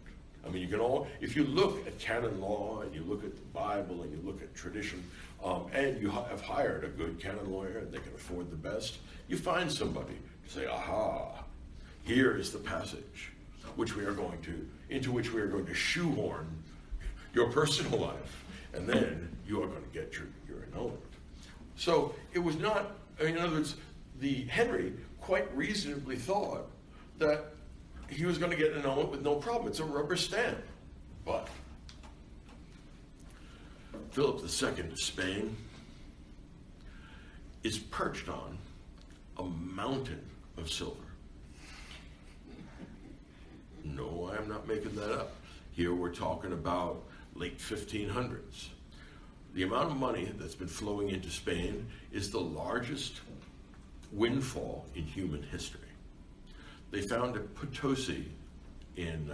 Speaker 1: If you look at canon law and you look at the Bible and you look at tradition, and you have hired a good canon lawyer and they can afford the best, you find somebody to say, aha, here is the passage into which we are going to shoehorn your personal life, and then you are going to get your annulment. So it was not, in other words, Henry quite reasonably thought that he was going to get an annulment with no problem. It's a rubber stamp. But Philip II of Spain is perched on a mountain of silver. No, I am not making that up. Here we're talking about late 1500s. The amount of money that's been flowing into Spain is the largest windfall in human history. They found at Potosi in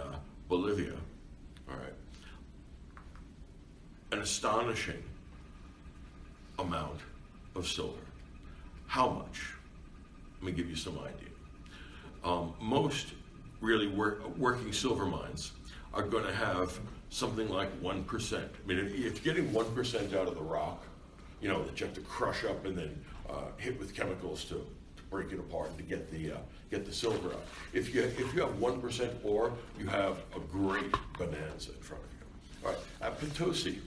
Speaker 1: Bolivia, all right, an astonishing amount of silver. How much? Let me give you some idea. Most really working silver mines are going to have something like 1%. If you're getting 1% out of the rock, that you have to crush up and then hit with chemicals to break it apart and to get the silver out. If you have 1% ore, you have a great bonanza in front of you. All right, at Potosi,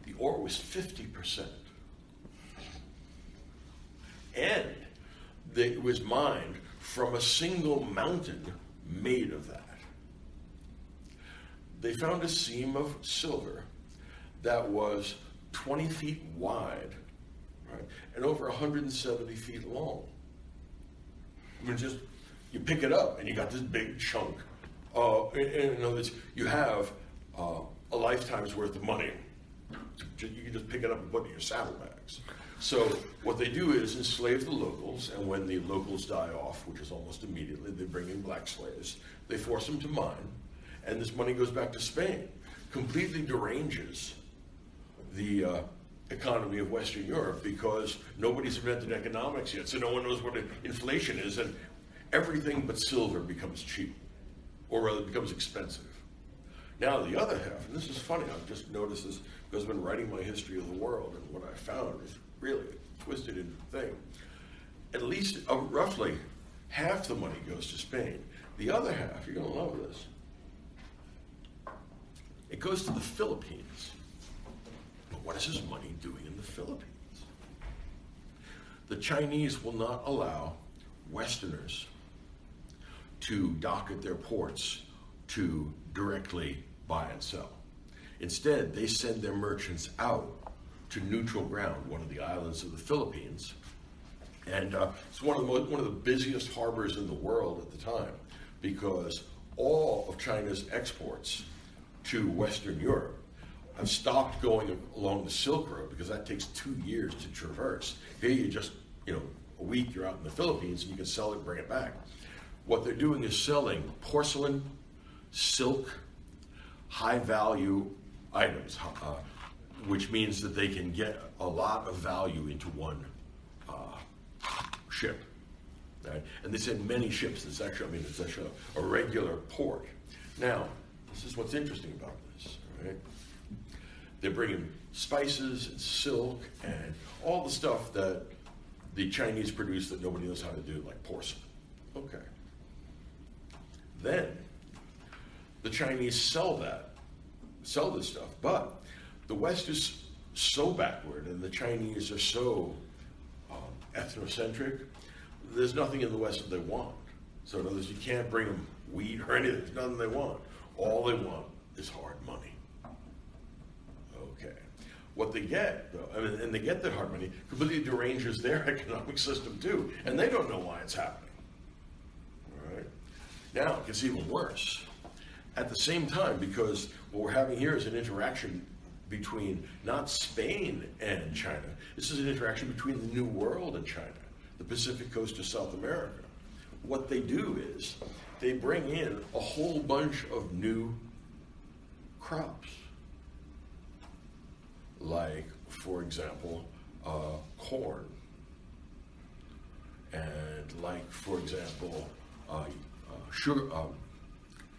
Speaker 1: the ore was 50%. And it was mined from a single mountain made of that. They found a seam of silver that was 20 feet wide, right, and over 170 feet long. You pick it up and you got this big chunk. In other words, you have a lifetime's worth of money. You can just pick it up and put it in your saddlebags. So what they do is enslave the locals, and when the locals die off, which is almost immediately, they bring in black slaves. They force them to mine, and this money goes back to Spain. Completely deranges the economy of Western Europe because nobody's invented economics yet, so no one knows what inflation is, and everything but silver becomes cheap, or rather becomes expensive. Now the other half, and this is funny, I've just noticed this because I've been writing my history of the world, and what I found is really a twisted thing. At least roughly half the money goes to Spain. The other half, you're going to love this, it goes to the Philippines. But what is this money doing in the Philippines? The Chinese will not allow Westerners to dock at their ports to directly buy and sell. Instead, they send their merchants out to neutral ground, one of the islands of the Philippines, And it's one of the busiest harbors in the world at the time, because all of China's exports to Western Europe have stopped going along the Silk Road, because that takes 2 years to traverse. Here you just, a week you're out in the Philippines and you can sell it and bring it back. What they're doing is selling porcelain, silk, high value items, which means that they can get a lot of value into one ship. Right? And they said many ships. It's actually a regular port. Now, this is what's interesting about this. Right? They're bringing spices and silk and all the stuff that the Chinese produce that nobody knows how to do, like porcelain. Okay. Then the Chinese sell this stuff, but the West is so backward and the Chinese are so ethnocentric. There's nothing in the West that they want. So in other words, you can't bring them wheat or anything. There's nothing they want. All they want is hard money. Okay. What they get, though, and they get that hard money, completely deranges their economic system too, and they don't know why it's happening. All right. Now it gets even worse. At the same time, because what we're having here is an interaction between not Spain and China. This is an interaction between the New World and China, the Pacific coast of South America. What they do is they bring in a whole bunch of new crops. Like, for example, corn. And like, for example,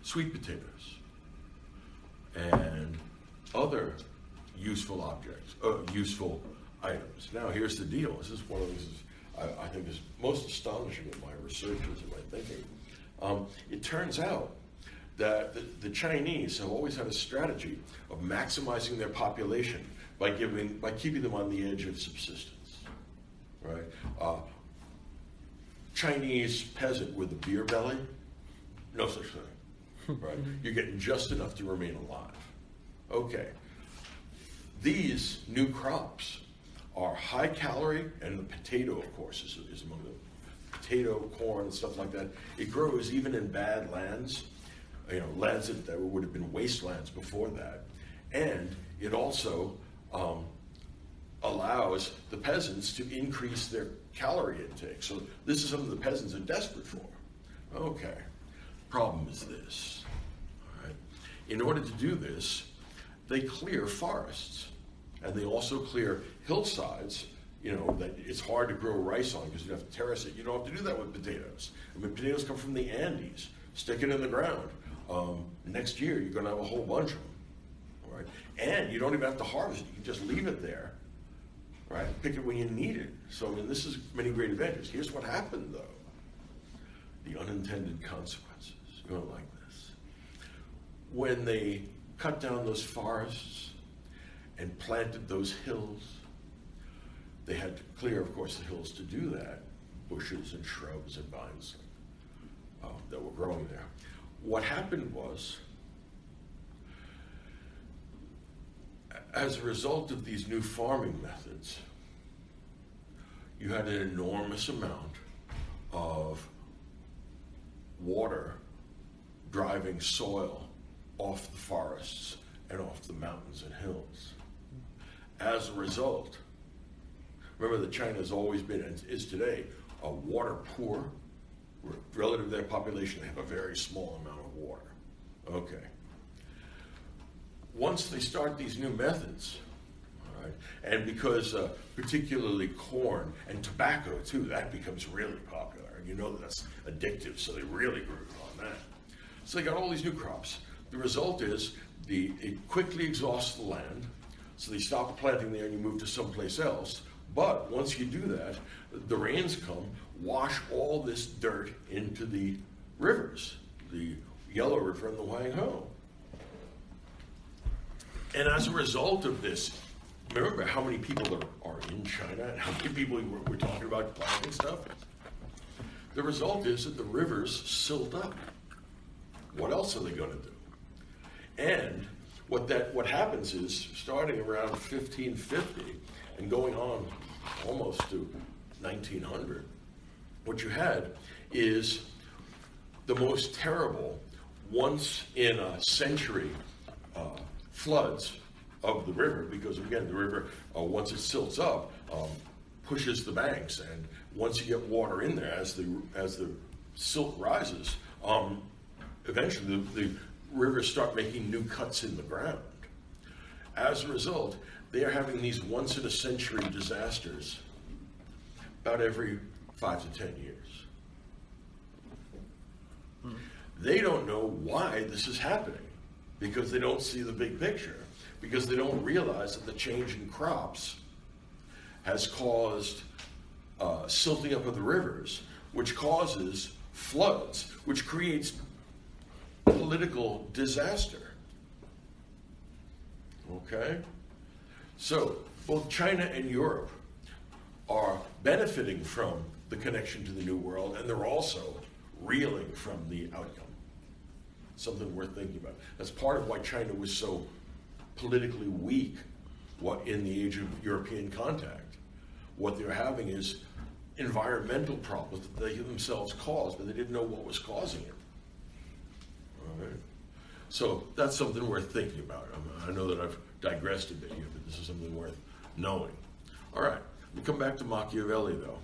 Speaker 1: sweet potatoes. And other useful objects, useful items. Now, here's the deal. This is one of the things I think is most astonishing in my researches and my thinking. It turns out that the Chinese have always had a strategy of maximizing their population by keeping them on the edge of subsistence. Right? Chinese peasant with a beer belly, no such thing. Right? You're getting just enough to remain alive. Okay. These new crops are high calorie, and the potato, of course, is among them. Potato, corn, and stuff like that. It grows even in bad lands, lands that would have been wastelands before that. And it also allows the peasants to increase their calorie intake. So this is something the peasants are desperate for. Okay. Problem is this. All right. In order to do this, they clear forests, and they also clear hillsides, that it's hard to grow rice on because you have to terrace it. You don't have to do that with potatoes. Potatoes come from the Andes. Stick it in the ground. Next year, you're going to have a whole bunch of them. All right? And you don't even have to harvest it. You can just leave it there, right? Pick it when you need it. So, this is many great advantages. Here's what happened, though. The unintended consequences. You don't like this. When they cut down those forests and planted those hills, they had to clear, of course, the hills to do that, bushes and shrubs and vines that were growing there. What happened was, as a result of these new farming methods, you had an enormous amount of water driving soil off the forests and off the mountains and hills. As a result, remember that China has always been and is today a water poor. Relative to their population, they have a very small amount of water. Okay. Once they start these new methods, all right, and because particularly corn and tobacco too, that becomes really popular. And that's addictive, so they really grew on that. So they got all these new crops. The result is it quickly exhausts the land, so they stop planting there and you move to someplace else. But once you do that, the rains come, wash all this dirt into the rivers, the Yellow River and the Huanghe. And as a result of this, remember how many people are in China and how many people we're talking about planting stuff? The result is that the rivers silt up. What else are they going to do? And what happens is, starting around 1550 and going on almost to 1900, what you had is the most terrible, once-in-a-century floods of the river, because again, the river, once it silts up, pushes the banks, and once you get water in there, as the silt rises, eventually the rivers start making new cuts in the ground. As a result, they are having these once-in-a-century disasters about every 5 to 10 years. They don't know why this is happening, because they don't see the big picture, because they don't realize that the change in crops has caused silting up of the rivers, which causes floods, which creates political disaster. Okay? So both China and Europe are benefiting from the connection to the New World, and they're also reeling from the outcome. Something worth thinking about. That's part of why China was so politically weak in the age of European contact. What they're having is environmental problems that they themselves caused, but they didn't know what was causing it. All right. So that's something worth thinking about. I know that I've digressed a bit here, but this is something worth knowing. All right, we come back to Machiavelli, though.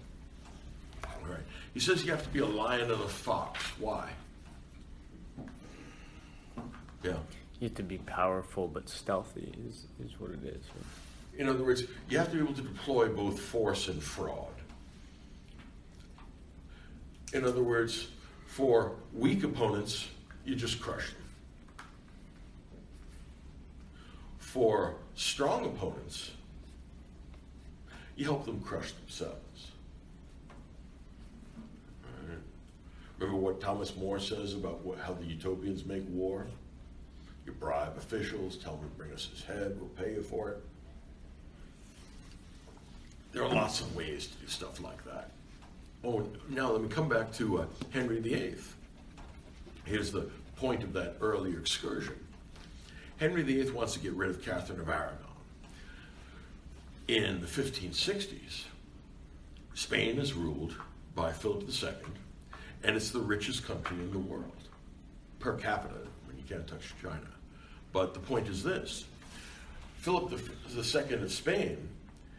Speaker 1: All right, he says you have to be a lion and a fox. Why? Yeah.
Speaker 3: You have to be powerful but stealthy is what it is.
Speaker 1: In other words, you have to be able to deploy both force and fraud. In other words, for weak opponents, you just crush them. For strong opponents, you help them crush themselves. All right. Remember what Thomas More says about how the utopians make war? You bribe officials, tell them to bring us his head, we'll pay you for it. There are lots of ways to do stuff like that. Oh, now let me come back to Henry VIII. Here's the point of that earlier excursion. Henry VIII wants to get rid of Catherine of Aragon. In the 1560s, Spain is ruled by Philip II, and it's the richest country in the world, per capita, when you can't touch China. But the point is this: Philip II of Spain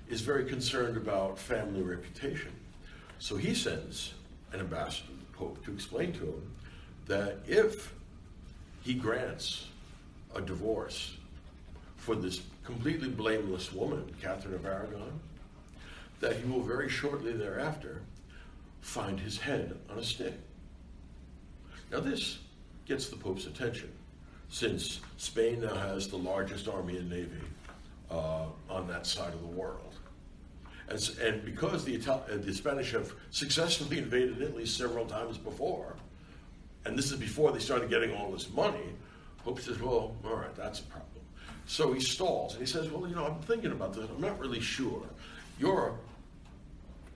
Speaker 1: is very concerned about family reputation. So he sends an ambassador to the Pope to explain to him that if he grants a divorce for this completely blameless woman, Catherine of Aragon, that he will very shortly thereafter find his head on a stick. Now this gets the Pope's attention, since Spain now has the largest army and navy on that side of the world. And because the Spanish have successfully invaded Italy several times before, and this is before they started getting all this money, Pope says, well, all right, that's a problem. So he stalls, and he says, well, I'm thinking about this. I'm not really sure. Your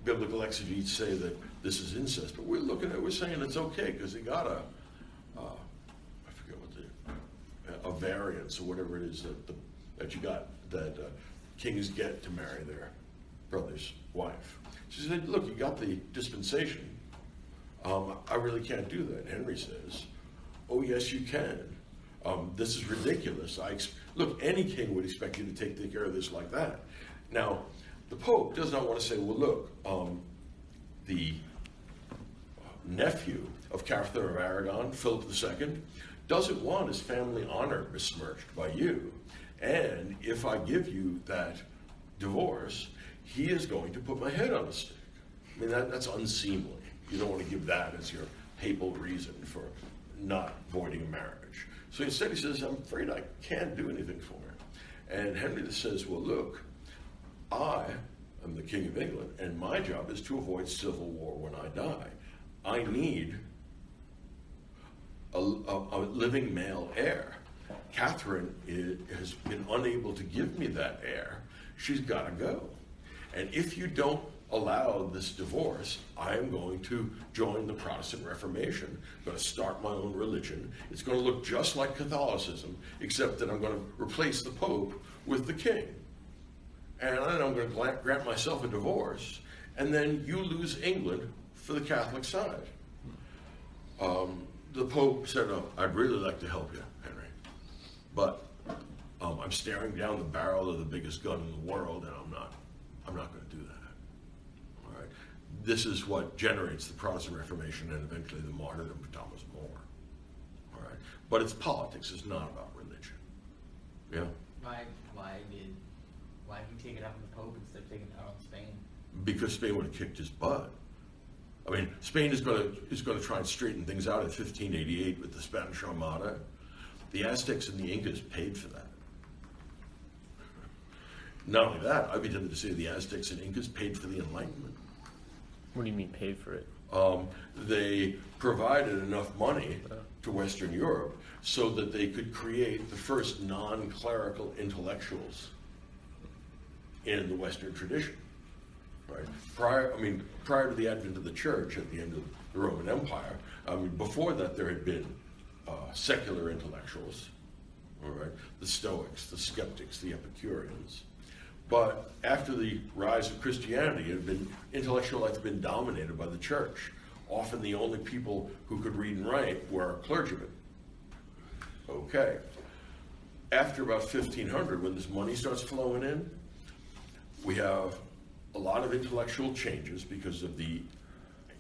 Speaker 1: biblical exegetes say that this is incest, but we're saying it's okay because he got I forget what a variance or whatever it is that you got, that kings get to marry their brother's wife. She said, look, you got the dispensation. I really can't do that. Henry says, oh, yes, you can. This is ridiculous. Look, any king would expect you to take care of this like that. Now, the Pope does not want to say, well, look, the nephew of Catherine of Aragon, Philip II, doesn't want his family honor besmirched by you. And if I give you that divorce, he is going to put my head on a stick. I mean, that's unseemly. You don't want to give that as your papal reason for not voiding a marriage. So instead he says, I'm afraid I can't do anything for her. And Henry says, well, look, I am the King of England, and my job is to avoid civil war when I die. I need a living male heir. Catherine has been unable to give me that heir. She's got to go. And if you don't allow this divorce, I am going to join the Protestant Reformation. I'm going to start my own religion. It's going to look just like Catholicism, except that I'm going to replace the Pope with the king. And then I'm going to grant myself a divorce, and then you lose England for the Catholic side. The Pope said, "Oh, I'd really like to help you, Henry, but I'm staring down the barrel of the biggest gun in the world, and I'm not going to do that." All right. This is what generates the Protestant Reformation and eventually the martyrdom of Thomas More. All right. But it's politics. It's not about religion. Yeah.
Speaker 4: Why did he take it out on the Pope instead of taking it out on Spain?
Speaker 1: Because Spain would have kicked his butt. I mean, Spain is going to try and straighten things out in 1588 with the Spanish Armada. The Aztecs and the Incas paid for that. Not only that, I'd be tempted to say the Aztecs and Incas paid for the Enlightenment.
Speaker 3: What do you mean paid for it?
Speaker 1: They provided enough money to Western Europe so that they could create the first non-clerical intellectuals in the Western tradition. Right. Prior to the advent of the Church at the end of the Roman Empire, before that there had been secular intellectuals, all right, the Stoics, the Skeptics, the Epicureans. But after the rise of Christianity, intellectual life had been dominated by the Church. Often the only people who could read and write were clergymen. Okay. After about 1500, when this money starts flowing in, we have a lot of intellectual changes because of the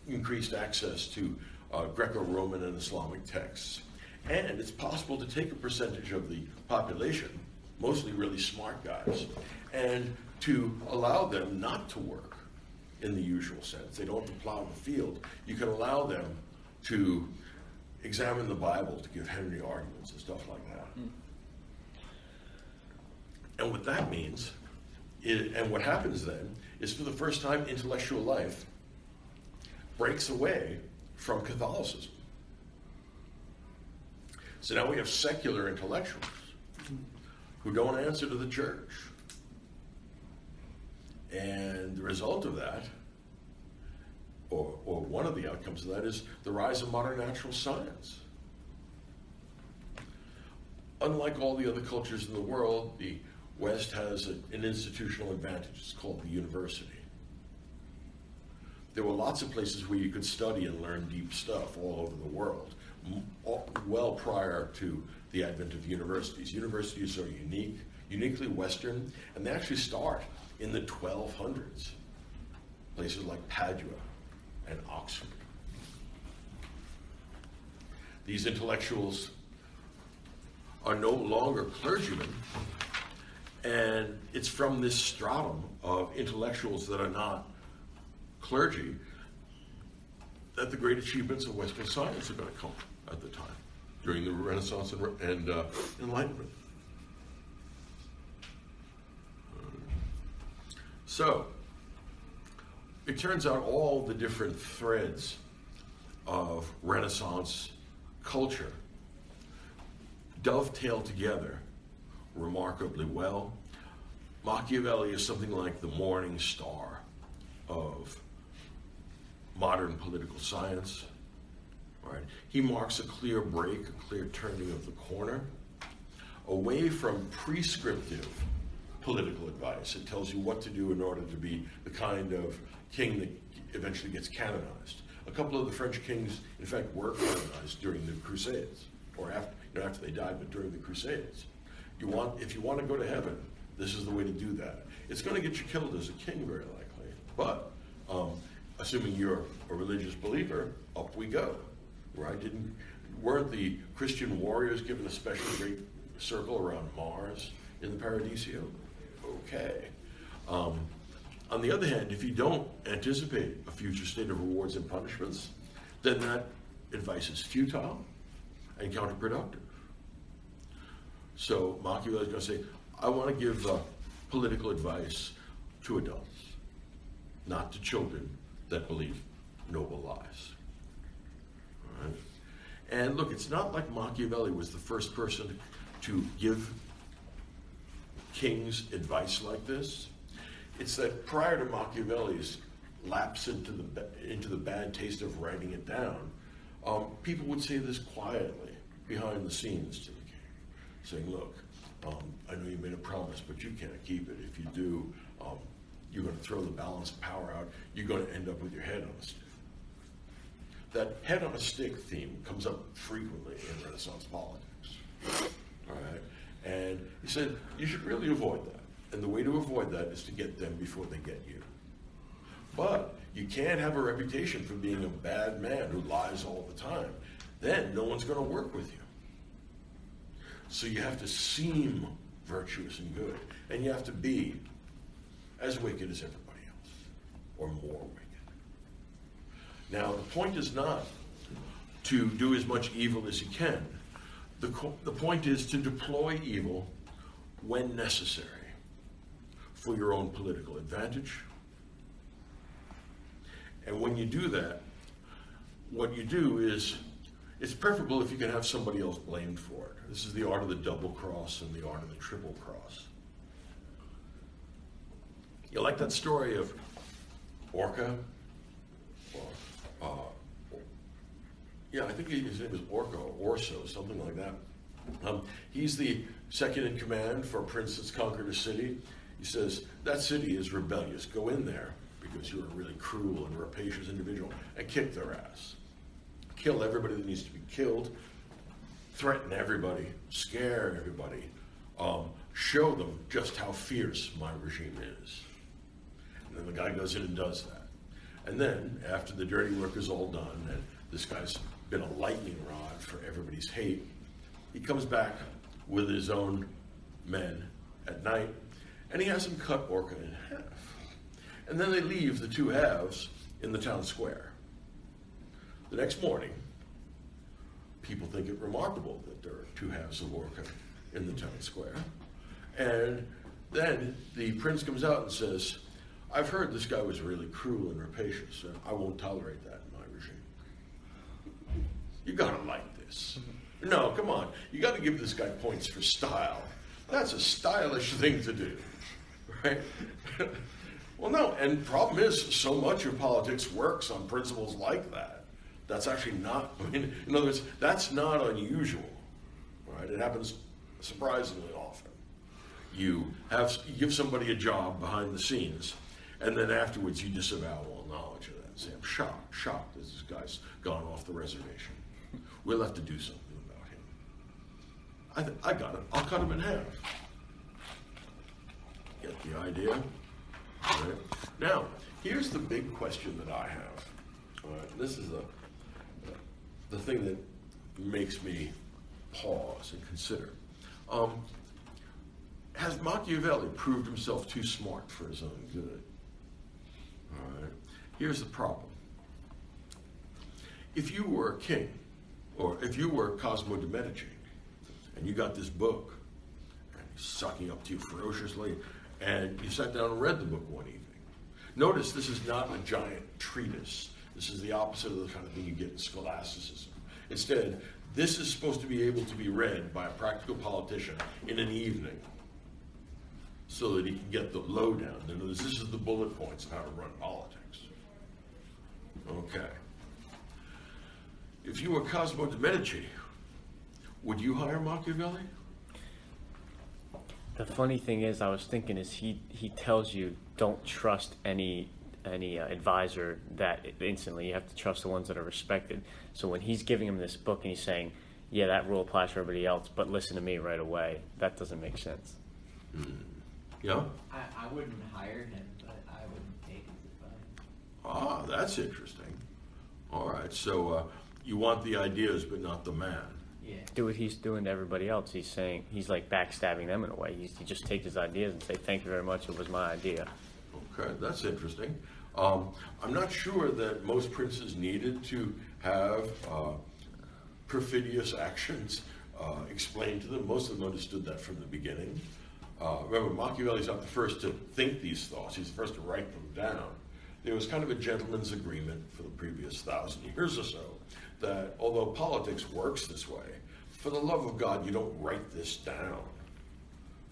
Speaker 1: increased access to Greco-Roman and Islamic texts. And it's possible to take a percentage of the population, mostly really smart guys, and to allow them not to work in the usual sense. They don't have to plow the field. You can allow them to examine the Bible, to give Henry arguments and stuff like that. And what that means, and what happens then, is for the first time intellectual life breaks away from Catholicism. So now we have secular intellectuals who don't answer to the Church. And the result of that, or one of the outcomes of that, is the rise of modern natural science. Unlike all the other cultures in the world, the West has an institutional advantage. It's called the university. There were lots of places where you could study and learn deep stuff all over the world, well prior to the advent of universities. Universities are uniquely Western, and they actually start in the 1200s. Places like Padua and Oxford. These intellectuals are no longer clergymen, and it's from this stratum of intellectuals that are not clergy that the great achievements of Western science are going to come at the time, during the Renaissance and Enlightenment. So, it turns out all the different threads of Renaissance culture dovetail together remarkably well. Machiavelli is something like the morning star of modern political science. Right? He marks a clear break, a clear turning of the corner, away from prescriptive political advice. It tells you what to do in order to be the kind of king that eventually gets canonized. A couple of the French kings, in fact, were canonized during the Crusades, or after they died, but during the Crusades. If you want to go to heaven, this is the way to do that. It's going to get you killed as a king, very likely. But assuming you're a religious believer, up we go. Right? Weren't the Christian warriors given a special great circle around Mars in the Paradiso? Okay. On the other hand, if you don't anticipate a future state of rewards and punishments, then that advice is futile and counterproductive. So Machiavelli is going to say, I want to give political advice to adults, not to children that believe noble lies. All right? And look, it's not like Machiavelli was the first person to give kings advice like this. It's that prior to Machiavelli's lapse into the bad taste of writing it down, people would say this quietly behind the scenes to the king, saying, look, I know you made a promise, but you can't keep it. If you do, you're going to throw the balance of power out, you're going to end up with your head on a stick. That head on a stick theme comes up frequently in Renaissance politics. All right? And he said, you should really avoid that. And the way to avoid that is to get them before they get you. But you can't have a reputation for being a bad man who lies all the time. Then no one's going to work with you. So you have to seem virtuous and good. And you have to be as wicked as everybody else, or more wicked. Now, the point is not to do as much evil as you can. The point is to deploy evil when necessary for your own political advantage. And when you do that, what you do is, it's preferable if you can have somebody else blamed for it. This is the art of the double cross and the art of the triple cross. You like that story of Orca? Yeah, I think his name is Orca or Orso, something like that. He's the second in command for a prince that's conquered a city. He says, that city is rebellious. Go in there because you're a really cruel and rapacious individual and kick their ass. Kill everybody that needs to be killed. Threaten everybody. Scare everybody. Show them just how fierce my regime is. And then the guy goes in and does that. And then, after the dirty work is all done, and this guy's been a lightning rod for everybody's hate, he comes back with his own men at night, and he has them cut Orca in half. And then they leave the two halves in the town square. The next morning, people think it remarkable that there are two halves of Orca in the town square. And then the prince comes out and says, I've heard this guy was really cruel and rapacious, and I won't tolerate that in my regime. You gotta like this. No, come on. You gotta give this guy points for style. That's a stylish thing to do, right? Well, no, and the problem is so much of politics works on principles like that. That's actually not, I mean, in other words, that's not unusual, right? It happens surprisingly often. You give somebody a job behind the scenes, and then afterwards you disavow all knowledge of that and say, I'm shocked that this guy's gone off the reservation. We'll have to do something about him. I got it. I'll cut him in half. Get the idea? All right. Now, here's the big question that I have. All right. This is the thing that makes me pause and consider. Has Machiavelli proved himself too smart for his own good? All right. Here's the problem. If you were a king, or if you were Cosimo de' Medici, and you got this book, and he's sucking up to you ferociously, and you sat down and read the book one evening. Notice this is not a giant treatise. This is the opposite of the kind of thing you get in scholasticism. Instead, this is supposed to be able to be read by a practical politician in an evening so that he can get the lowdown. In other words, this is the bullet points of how to run politics. Okay. If you were Cosimo de' Medici, would you hire Machiavelli?
Speaker 3: The funny thing is, I was thinking, is he tells you don't trust any advisor that instantly. You have to trust the ones that are respected. So when he's giving him this book and he's saying, yeah, that rule applies for everybody else, but listen to me right away, that doesn't make sense.
Speaker 1: Yeah?
Speaker 4: I wouldn't hire him, but I wouldn't take his advice.
Speaker 1: Ah, that's interesting. All right, so you want the ideas but not the man.
Speaker 4: Yeah.
Speaker 3: Do what he's doing to everybody else. He's saying, he's like backstabbing them in a way. He just takes his ideas and say, thank you very much, it was my idea.
Speaker 1: Okay, that's interesting. I'm not sure that most princes needed to have perfidious actions explained to them. Most of them understood that from the beginning. Remember, Machiavelli's not the first to think these thoughts. He's the first to write them down. There was kind of a gentleman's agreement for the previous 1,000 years or so that although politics works this way, for the love of God, you don't write this down.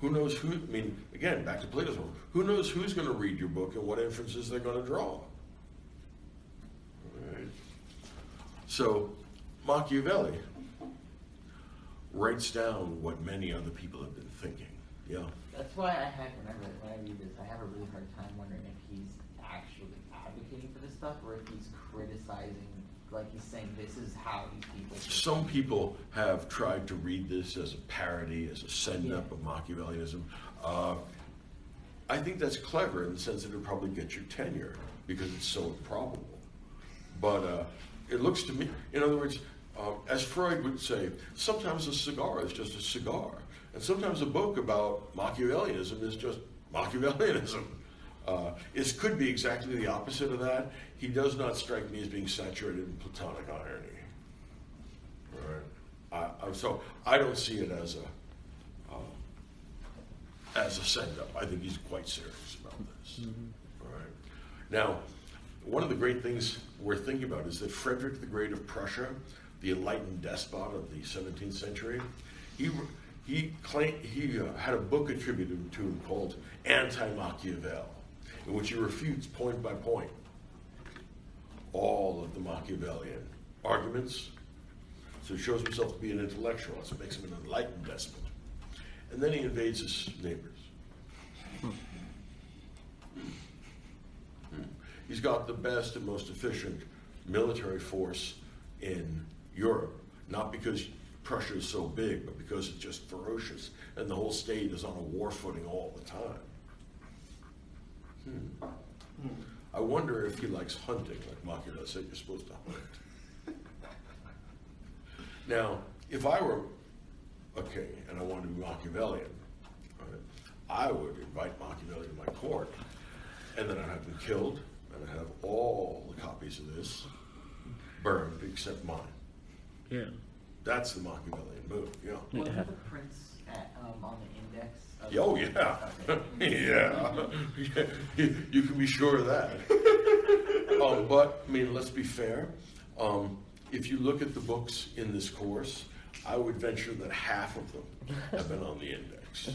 Speaker 1: Who knows who, I mean, again, back to Plato's world, who knows who's going to read your book and what inferences they're going to draw? All right. So Machiavelli writes down what many other people have been thinking. Yeah.
Speaker 4: That's why I have, when I read this, I have a really hard time wondering if he's actually advocating for this stuff or if he's criticizing, like he's saying this is how these people.
Speaker 1: Some people have tried to read this as a parody, as a send-up of Machiavellianism. I think that's clever in the sense that it'll probably get your tenure because it's so improbable. But it looks to me, in other words, as Freud would say, sometimes a cigar is just a cigar. And sometimes a book about Machiavellianism is just Machiavellianism. It could be exactly the opposite of that. He does not strike me as being saturated in Platonic irony. All right? So I don't see it as a send-up. I think he's quite serious about this. All right. Now, one of the great things we're thinking about is that Frederick the Great of Prussia, the enlightened despot of the 17th century, he had a book attributed to him called Anti-Machiavel, in which he refutes point by point all of the Machiavellian arguments. So he shows himself to be an intellectual. That's what makes him an enlightened despot. And then he invades his neighbors. He's got the best and most efficient military force in Europe, not because Prussia is so big, but because it's just ferocious, and the whole state is on a war footing all the time. I wonder if he likes hunting, like Machiavelli said you're supposed to hunt. Now, if I were a king and I wanted to be Machiavellian, right, I would invite Machiavelli to my court, and then I'd have him killed, and I'd have all the copies of this burned except mine.
Speaker 3: Yeah.
Speaker 1: That's the Machiavellian move, yeah.
Speaker 4: Wasn't the prince on the index?
Speaker 1: Oh, yeah. Yeah. You can be sure of that. But, I mean, let's be fair. If you look at the books in this course, I would venture that half of them have been on the index.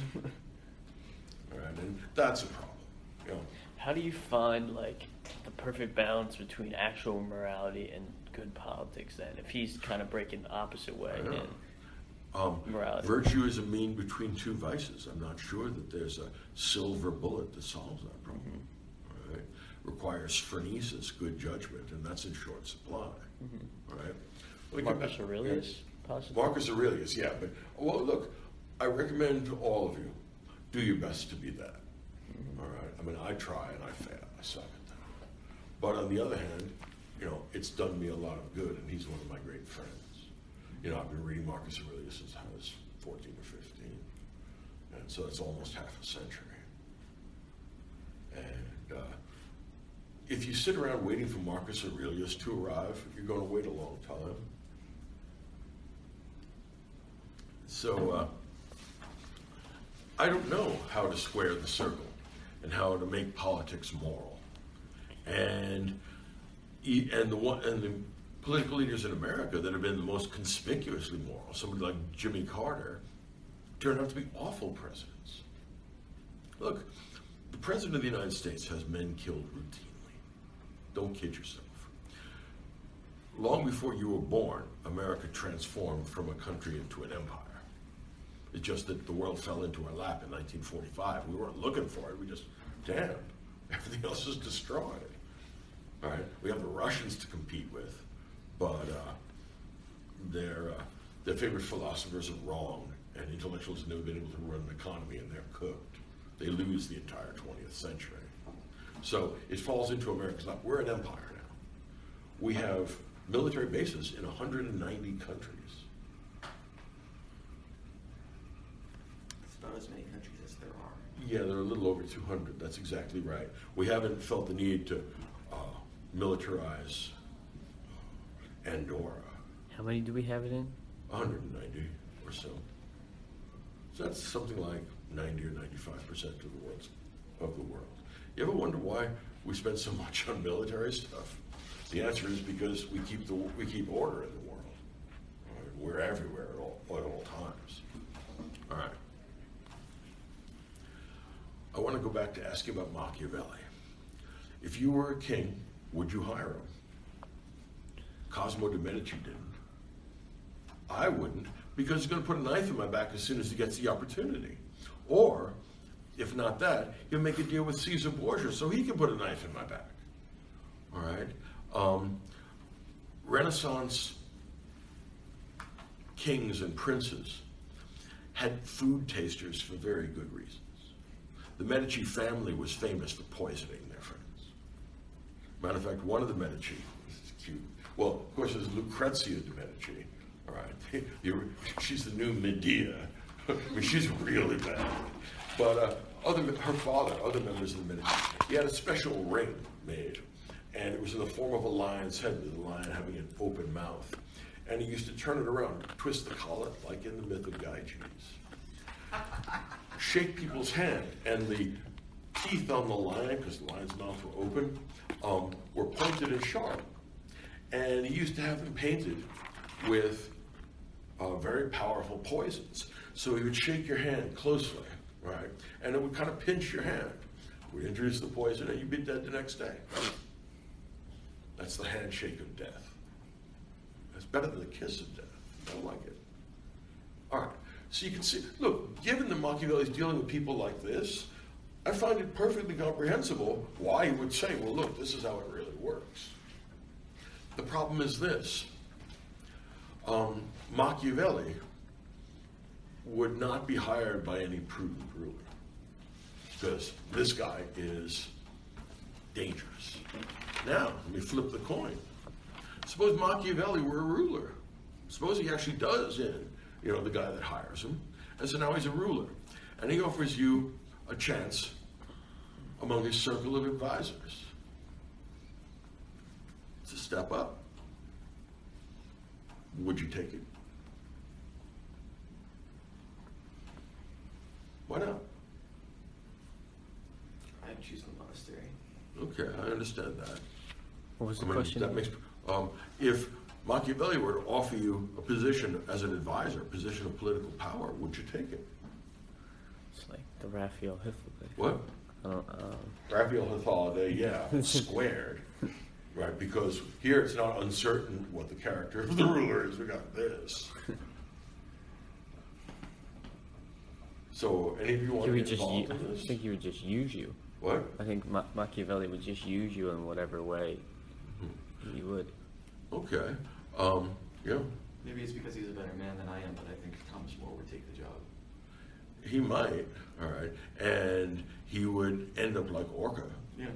Speaker 1: All right, and that's a problem. You know?
Speaker 3: How do you find like the perfect balance between actual morality and good politics then? If he's kind of breaking the opposite way in morality.
Speaker 1: Virtue is a mean between two vices. I'm not sure that there's a silver bullet that solves that problem. All right? Requires phronesis, good judgment, and that's in short supply. All right?
Speaker 3: Marcus Aurelius, possibly?
Speaker 1: Marcus Aurelius, yeah. But, well, look, I recommend to all of you, do your best to be that. All right? I mean, I try and I fail. I suck at that. But on the other hand, you know, it's done me a lot of good, and he's one of my great friends. You know, I've been reading Marcus Aurelius since I was 14 or 15. And so it's almost half a century. And if you sit around waiting for Marcus Aurelius to arrive, you're going to wait a long time. So I don't know how to square the circle and how to make politics moral. And the political leaders in America that have been the most conspicuously moral, somebody like Jimmy Carter, turned out to be awful presidents. Look, the President of the United States has men killed routinely. Don't kid yourself. Long before you were born, America transformed from a country into an empire. It's just that the world fell into our lap in 1945. We weren't looking for it. We just, damn, everything else is destroyed. All right, we have the Russians to compete with, but their favorite philosophers are wrong, and intellectuals have never been able to run an economy, and they're cooked. They lose the entire 20th century. So it falls into America's lap. We're an empire now. We have military bases in 190 countries.
Speaker 2: It's not as many countries as there are.
Speaker 1: Yeah, there are a little over 200. That's exactly right. We haven't felt the need to militarize Andorra.
Speaker 3: How many do we have it in?
Speaker 1: 190 or so. So that's something like 90 or 95% of the world. You ever wonder why we spend so much on military stuff? The answer is because we keep order in the world. All right? We're everywhere at all times. All right. I want to go back to asking about Machiavelli. If you were a king, would you hire him? Cosimo de' Medici didn't. I wouldn't, because he's going to put a knife in my back as soon as he gets the opportunity. Or, if not that, he'll make a deal with Caesar Borgia so he can put a knife in my back. All right? Renaissance kings and princes had food tasters for very good reasons. The Medici family was famous for poisoning their friends. Matter of fact, one of the Medici, this is cute. Well, of course, there's Lucrezia de Medici. All right, she's the new Medea. I mean, she's really bad. But her father, other members of the Medici, he had a special ring made, and it was in the form of a lion's head, with the lion having an open mouth. And he used to turn it around, twist the collar, like in the myth of Gyges. Shake people's hand, and the teeth on the lion, because the lion's mouth were open, were pointed and sharp. And he used to have them painted with very powerful poisons. So he would shake your hand closely, right? And it would kind of pinch your hand. We'd introduce the poison, and you'd be dead the next day. That's the handshake of death. It's better than the kiss of death. I like it. All right. So you can see, look, given that Machiavelli's dealing with people like this, I find it perfectly comprehensible why he would say, well, look, this is how it really works. The problem is this. Machiavelli would not be hired by any prudent ruler, because this guy is dangerous. Now, let me flip the coin. Suppose Machiavelli were a ruler. Suppose he actually does in, the guy that hires him. And so now he's a ruler. And he offers you a chance among his circle of advisors to step up. Would you take it? Why not?
Speaker 2: I'd choose the monastery.
Speaker 1: Okay, I understand that.
Speaker 3: What was the question?
Speaker 1: That makes, if Machiavelli were to offer you a position as an advisor, a position of political power, would you take it?
Speaker 3: It's like the Raphael Hippolyte.
Speaker 1: What? Raphael Hippolyte, yeah, squared. Right, because here it's not uncertain what the character of the ruler is. We got this. So, any of you want to get involved in this?
Speaker 3: I think he would just use you.
Speaker 1: What?
Speaker 3: I think Machiavelli would just use you in whatever way he would.
Speaker 1: Okay. Yeah.
Speaker 2: Maybe it's because he's a better man than I am, but I think Thomas More would take the job.
Speaker 1: He might. All right. And he would end up like Orca.
Speaker 2: Yeah.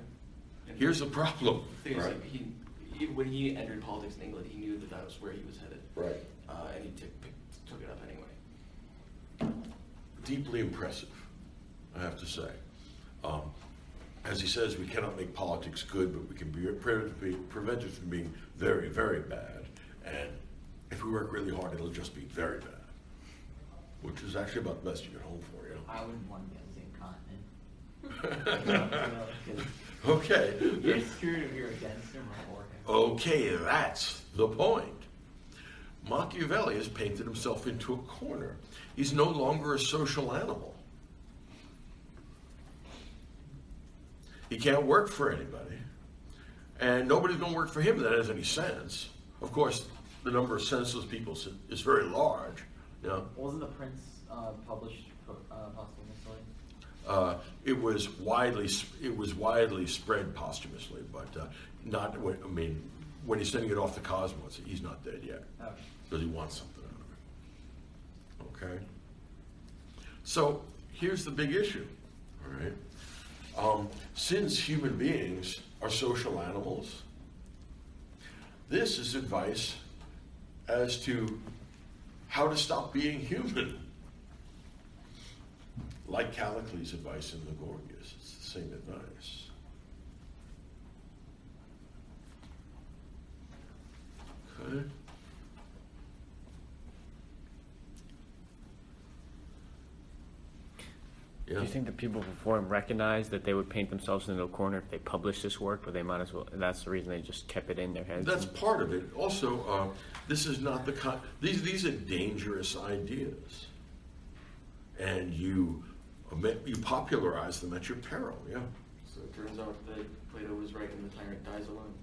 Speaker 2: And
Speaker 1: Here's the problem.
Speaker 2: The thing
Speaker 1: right?
Speaker 2: is, when he entered politics in England, he knew that was where he was headed.
Speaker 1: Right.
Speaker 2: And he took it up anyway.
Speaker 1: Deeply impressive, I have to say. As he says, we cannot make politics good, but we can prevent it from being very, very bad. And if we work really hard, it'll just be very bad. Which is actually about the best you can hope for,
Speaker 4: I wouldn't want to be on the same continent.
Speaker 1: Okay.
Speaker 4: You're screwed if you're against him or for him.
Speaker 1: Okay, that's the point. Machiavelli has painted himself into a corner. He's no longer a social animal. He can't work for anybody. And nobody's going to work for him that has any sense. Of course, the number of senseless people is very large.
Speaker 4: Wasn't The Prince published posthumously?
Speaker 1: It was widely spread posthumously, but not. When he's sending it off to Cosmos, he's not dead yet, because he wants something out of it. Okay. So here's the big issue. All right. Since human beings are social animals, this is advice as to how to stop being human. Like Callicles' advice in the Gorgias, it's the same advice. Okay. Yeah.
Speaker 3: Do you think the people before him recognized that they would paint themselves into a corner if they published this work, but they might as well, and that's the reason they just kept it in their heads?
Speaker 1: That's part of it. Also, this is not the these are dangerous ideas, and you popularize them at your peril. Yeah.
Speaker 2: So it turns out that Plato was right and the tyrant dies alone.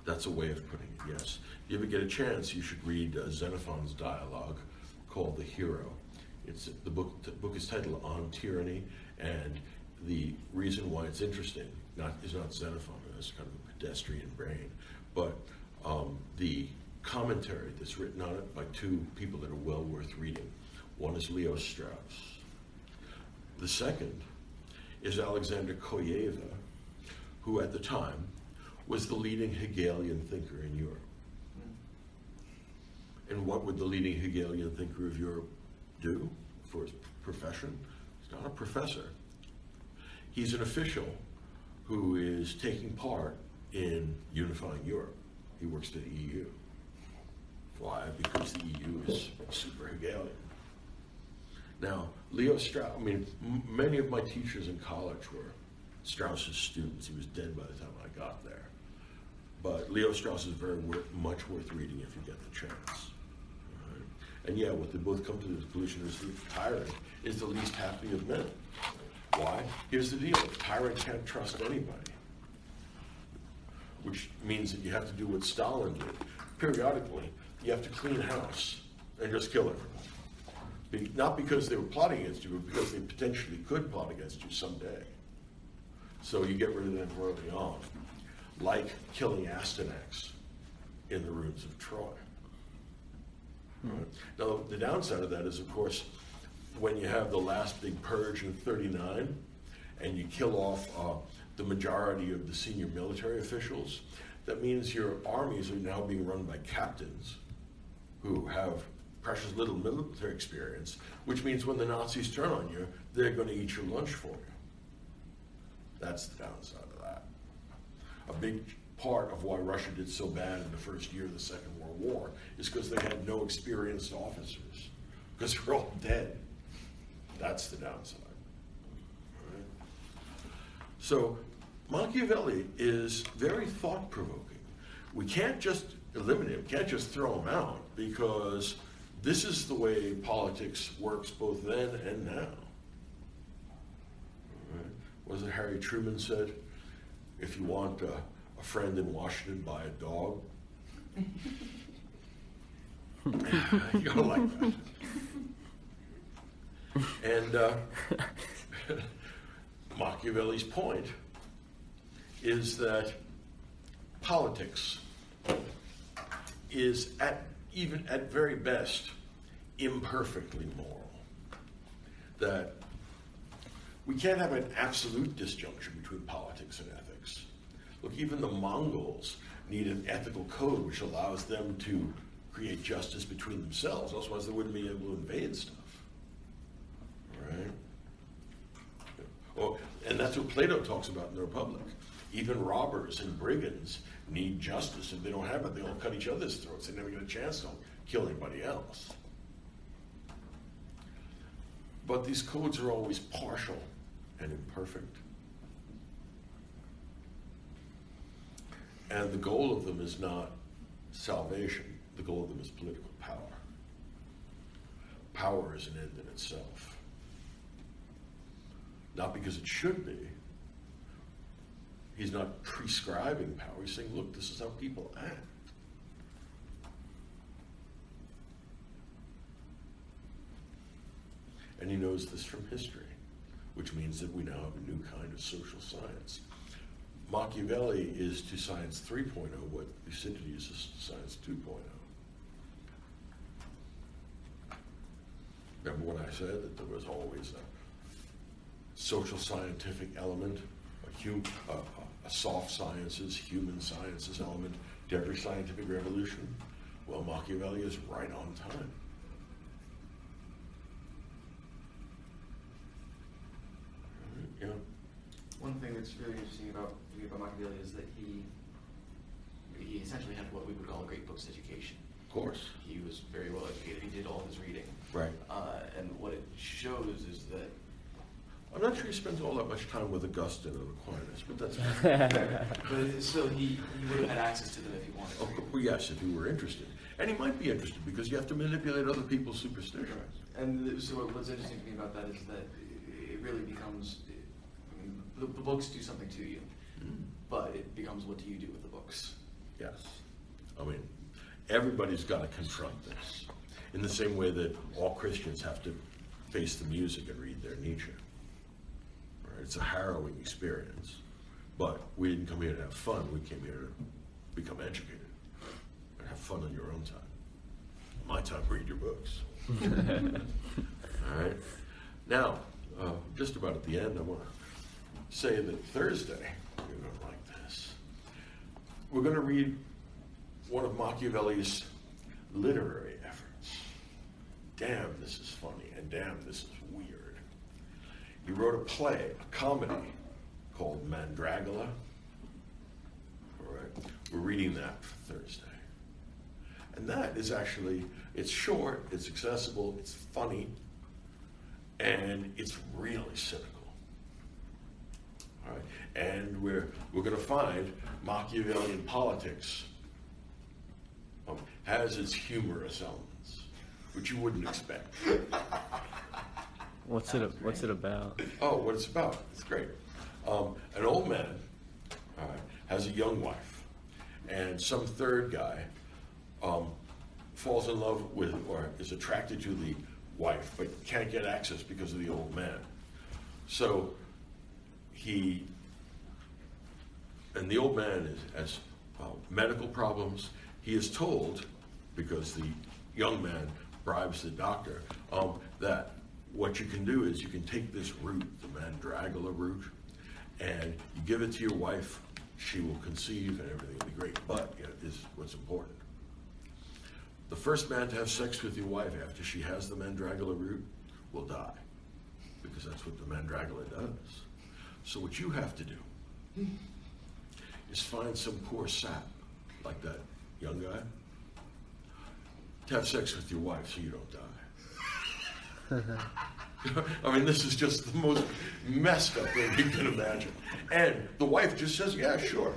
Speaker 1: That's a way of putting it, yes. If you ever get a chance, you should read Xenophon's dialogue called The Hero. The book is titled On Tyranny, and the reason why it's interesting is not Xenophon, it's kind of a pedestrian brain, but the commentary that's written on it by two people that are well worth reading. One is Leo Strauss. The second is Alexander Koyeva, who at the time was the leading Hegelian thinker in Europe. And what would the leading Hegelian thinker of Europe do for his profession? He's not a professor. He's an official who is taking part in unifying Europe. He works for the EU. Why? Because the EU is super Hegelian. Now, Leo Strauss, many of my teachers in college were Strauss's students. He was dead by the time I got there. But Leo Strauss is very much worth reading if you get the chance. Right? And yeah, what they both come to the conclusion is the tyrant is the least happy of men. Why? Here's the deal. The tyrant can't trust anybody. Which means that you have to do what Stalin did. Periodically, you have to clean house and just kill everyone. Not because they were plotting against you, but because they potentially could plot against you someday. So you get rid of them early on, like killing Astyanax in the ruins of Troy. Right? Now, the downside of that is, of course, when you have the last big purge in '39, and you kill off the majority of the senior military officials, that means your armies are now being run by captains who have precious little military experience, which means when the Nazis turn on you, they're going to eat your lunch for you. That's the downside of that. A big part of why Russia did so bad in the first year of the Second World War is because they had no experienced officers, because they're all dead. That's the downside. All right? So Machiavelli is very thought-provoking. We can't just eliminate him, can't just throw him out, because this is the way politics works both then and now. Right? Was it Harry Truman said, if you want a friend in Washington, buy a dog? You don't like that. And Machiavelli's point is that politics is even at very best imperfectly moral. That we can't have an absolute disjunction between politics and ethics. Look, even the Mongols need an ethical code which allows them to create justice between themselves, otherwise they wouldn't be able to invade stuff. Right? Oh, and that's what Plato talks about in the Republic. Even robbers and brigands need justice. If they don't have it, they all cut each other's throats. They never get a chance to kill anybody else. But these codes are always partial and imperfect. And the goal of them is not salvation. The goal of them is political power. Power is an end in itself. Not because it should be. He's not prescribing power. He's saying, look, this is how people act. And he knows this from history, which means that we now have a new kind of social science. Machiavelli is to science 3.0 what Thucydides is to science 2.0. Remember when I said that there was always a social scientific element, a soft sciences, human sciences element to every scientific revolution? Well, Machiavelli is right on time. Yeah.
Speaker 2: One thing that's really interesting about Machiavelli is that he essentially had what we would call a great books education.
Speaker 1: Of course.
Speaker 2: He was very well educated. He did all his reading.
Speaker 1: Right.
Speaker 2: And what it shows is that
Speaker 1: I'm not sure he spends all that much time with Augustine and Aquinas, but that's
Speaker 2: but still, he would have had access to them if he wanted to.
Speaker 1: well, yes, if he were interested. And he might be interested because you have to manipulate other people's superstitions.
Speaker 2: And so what's interesting to me about that is that it really becomes, I mean, the books do something to you, but it becomes what do you do with the books?
Speaker 1: Yes. I mean, everybody's got to confront this. in the same way that all Christians have to face the music and read their Nietzsche. Right? It's a harrowing experience, but we didn't come here to have fun. We came here to become educated and have fun on your own time. My time, read your books. All right. Now, just about at the end, I want to say that Thursday, you're going to like this. We're going to read one of Machiavelli's literary efforts. Damn, this is funny, and damn, this is weird. He wrote a play, a comedy, called Mandragola. All right, we're reading that for Thursday. And that is actually, it's short, it's accessible, it's funny, and it's really cynical. All right, and we're going to find Machiavellian politics has its humorous elements, which you wouldn't expect.
Speaker 3: What's it about?
Speaker 1: Oh, what it's about? It's great. An old man has a young wife, and some third guy falls in love with or is attracted to the wife, but can't get access because of the old man. So the old man has medical problems. He is told, because the young man bribes the doctor, that what you can do is you can take this root, the Mandragola root, and you give it to your wife. She will conceive and everything will be great. But this is what's important. The first man to have sex with your wife after she has the Mandragola root will die, because that's what the Mandragola does. So what you have to do is find some poor sap, like that young guy, to have sex with your wife so you don't die. I mean, this is just the most messed up thing you can imagine. And the wife just says, yeah, sure.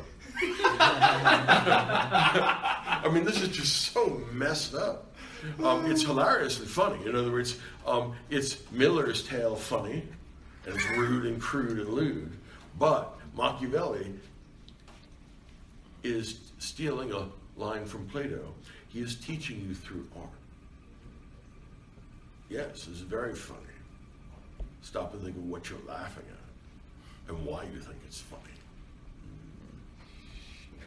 Speaker 1: I mean, this is just so messed up. It's hilariously funny. In other words, it's Miller's Tale funny, and it's rude and crude and lewd. But Machiavelli is stealing a line from Plato. He is teaching you through art. Yes, it's very funny. Stop and think of what you're laughing at and why you think it's funny.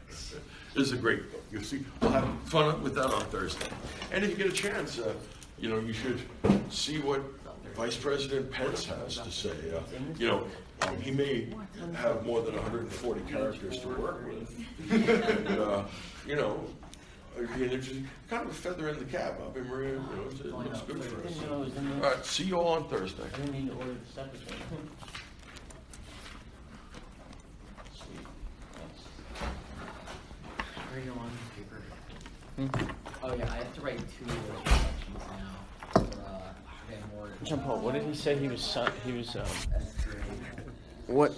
Speaker 1: This is a great book. You'll see, we'll have fun with that on Thursday. And if you get a chance, you should see what Vice President Pence has to say. He may have more than 140 characters to work with. And, it'd be an interesting, kind of a feather in the cap. Ave Maria, it looks good for us. All right, see you all on Thursday.
Speaker 4: I didn't need to order the secretary. Where are you on paper? Oh yeah, I have to write 2 sections now. For, more.
Speaker 3: Jean Paul, what did he say he was?
Speaker 4: S3.
Speaker 3: What?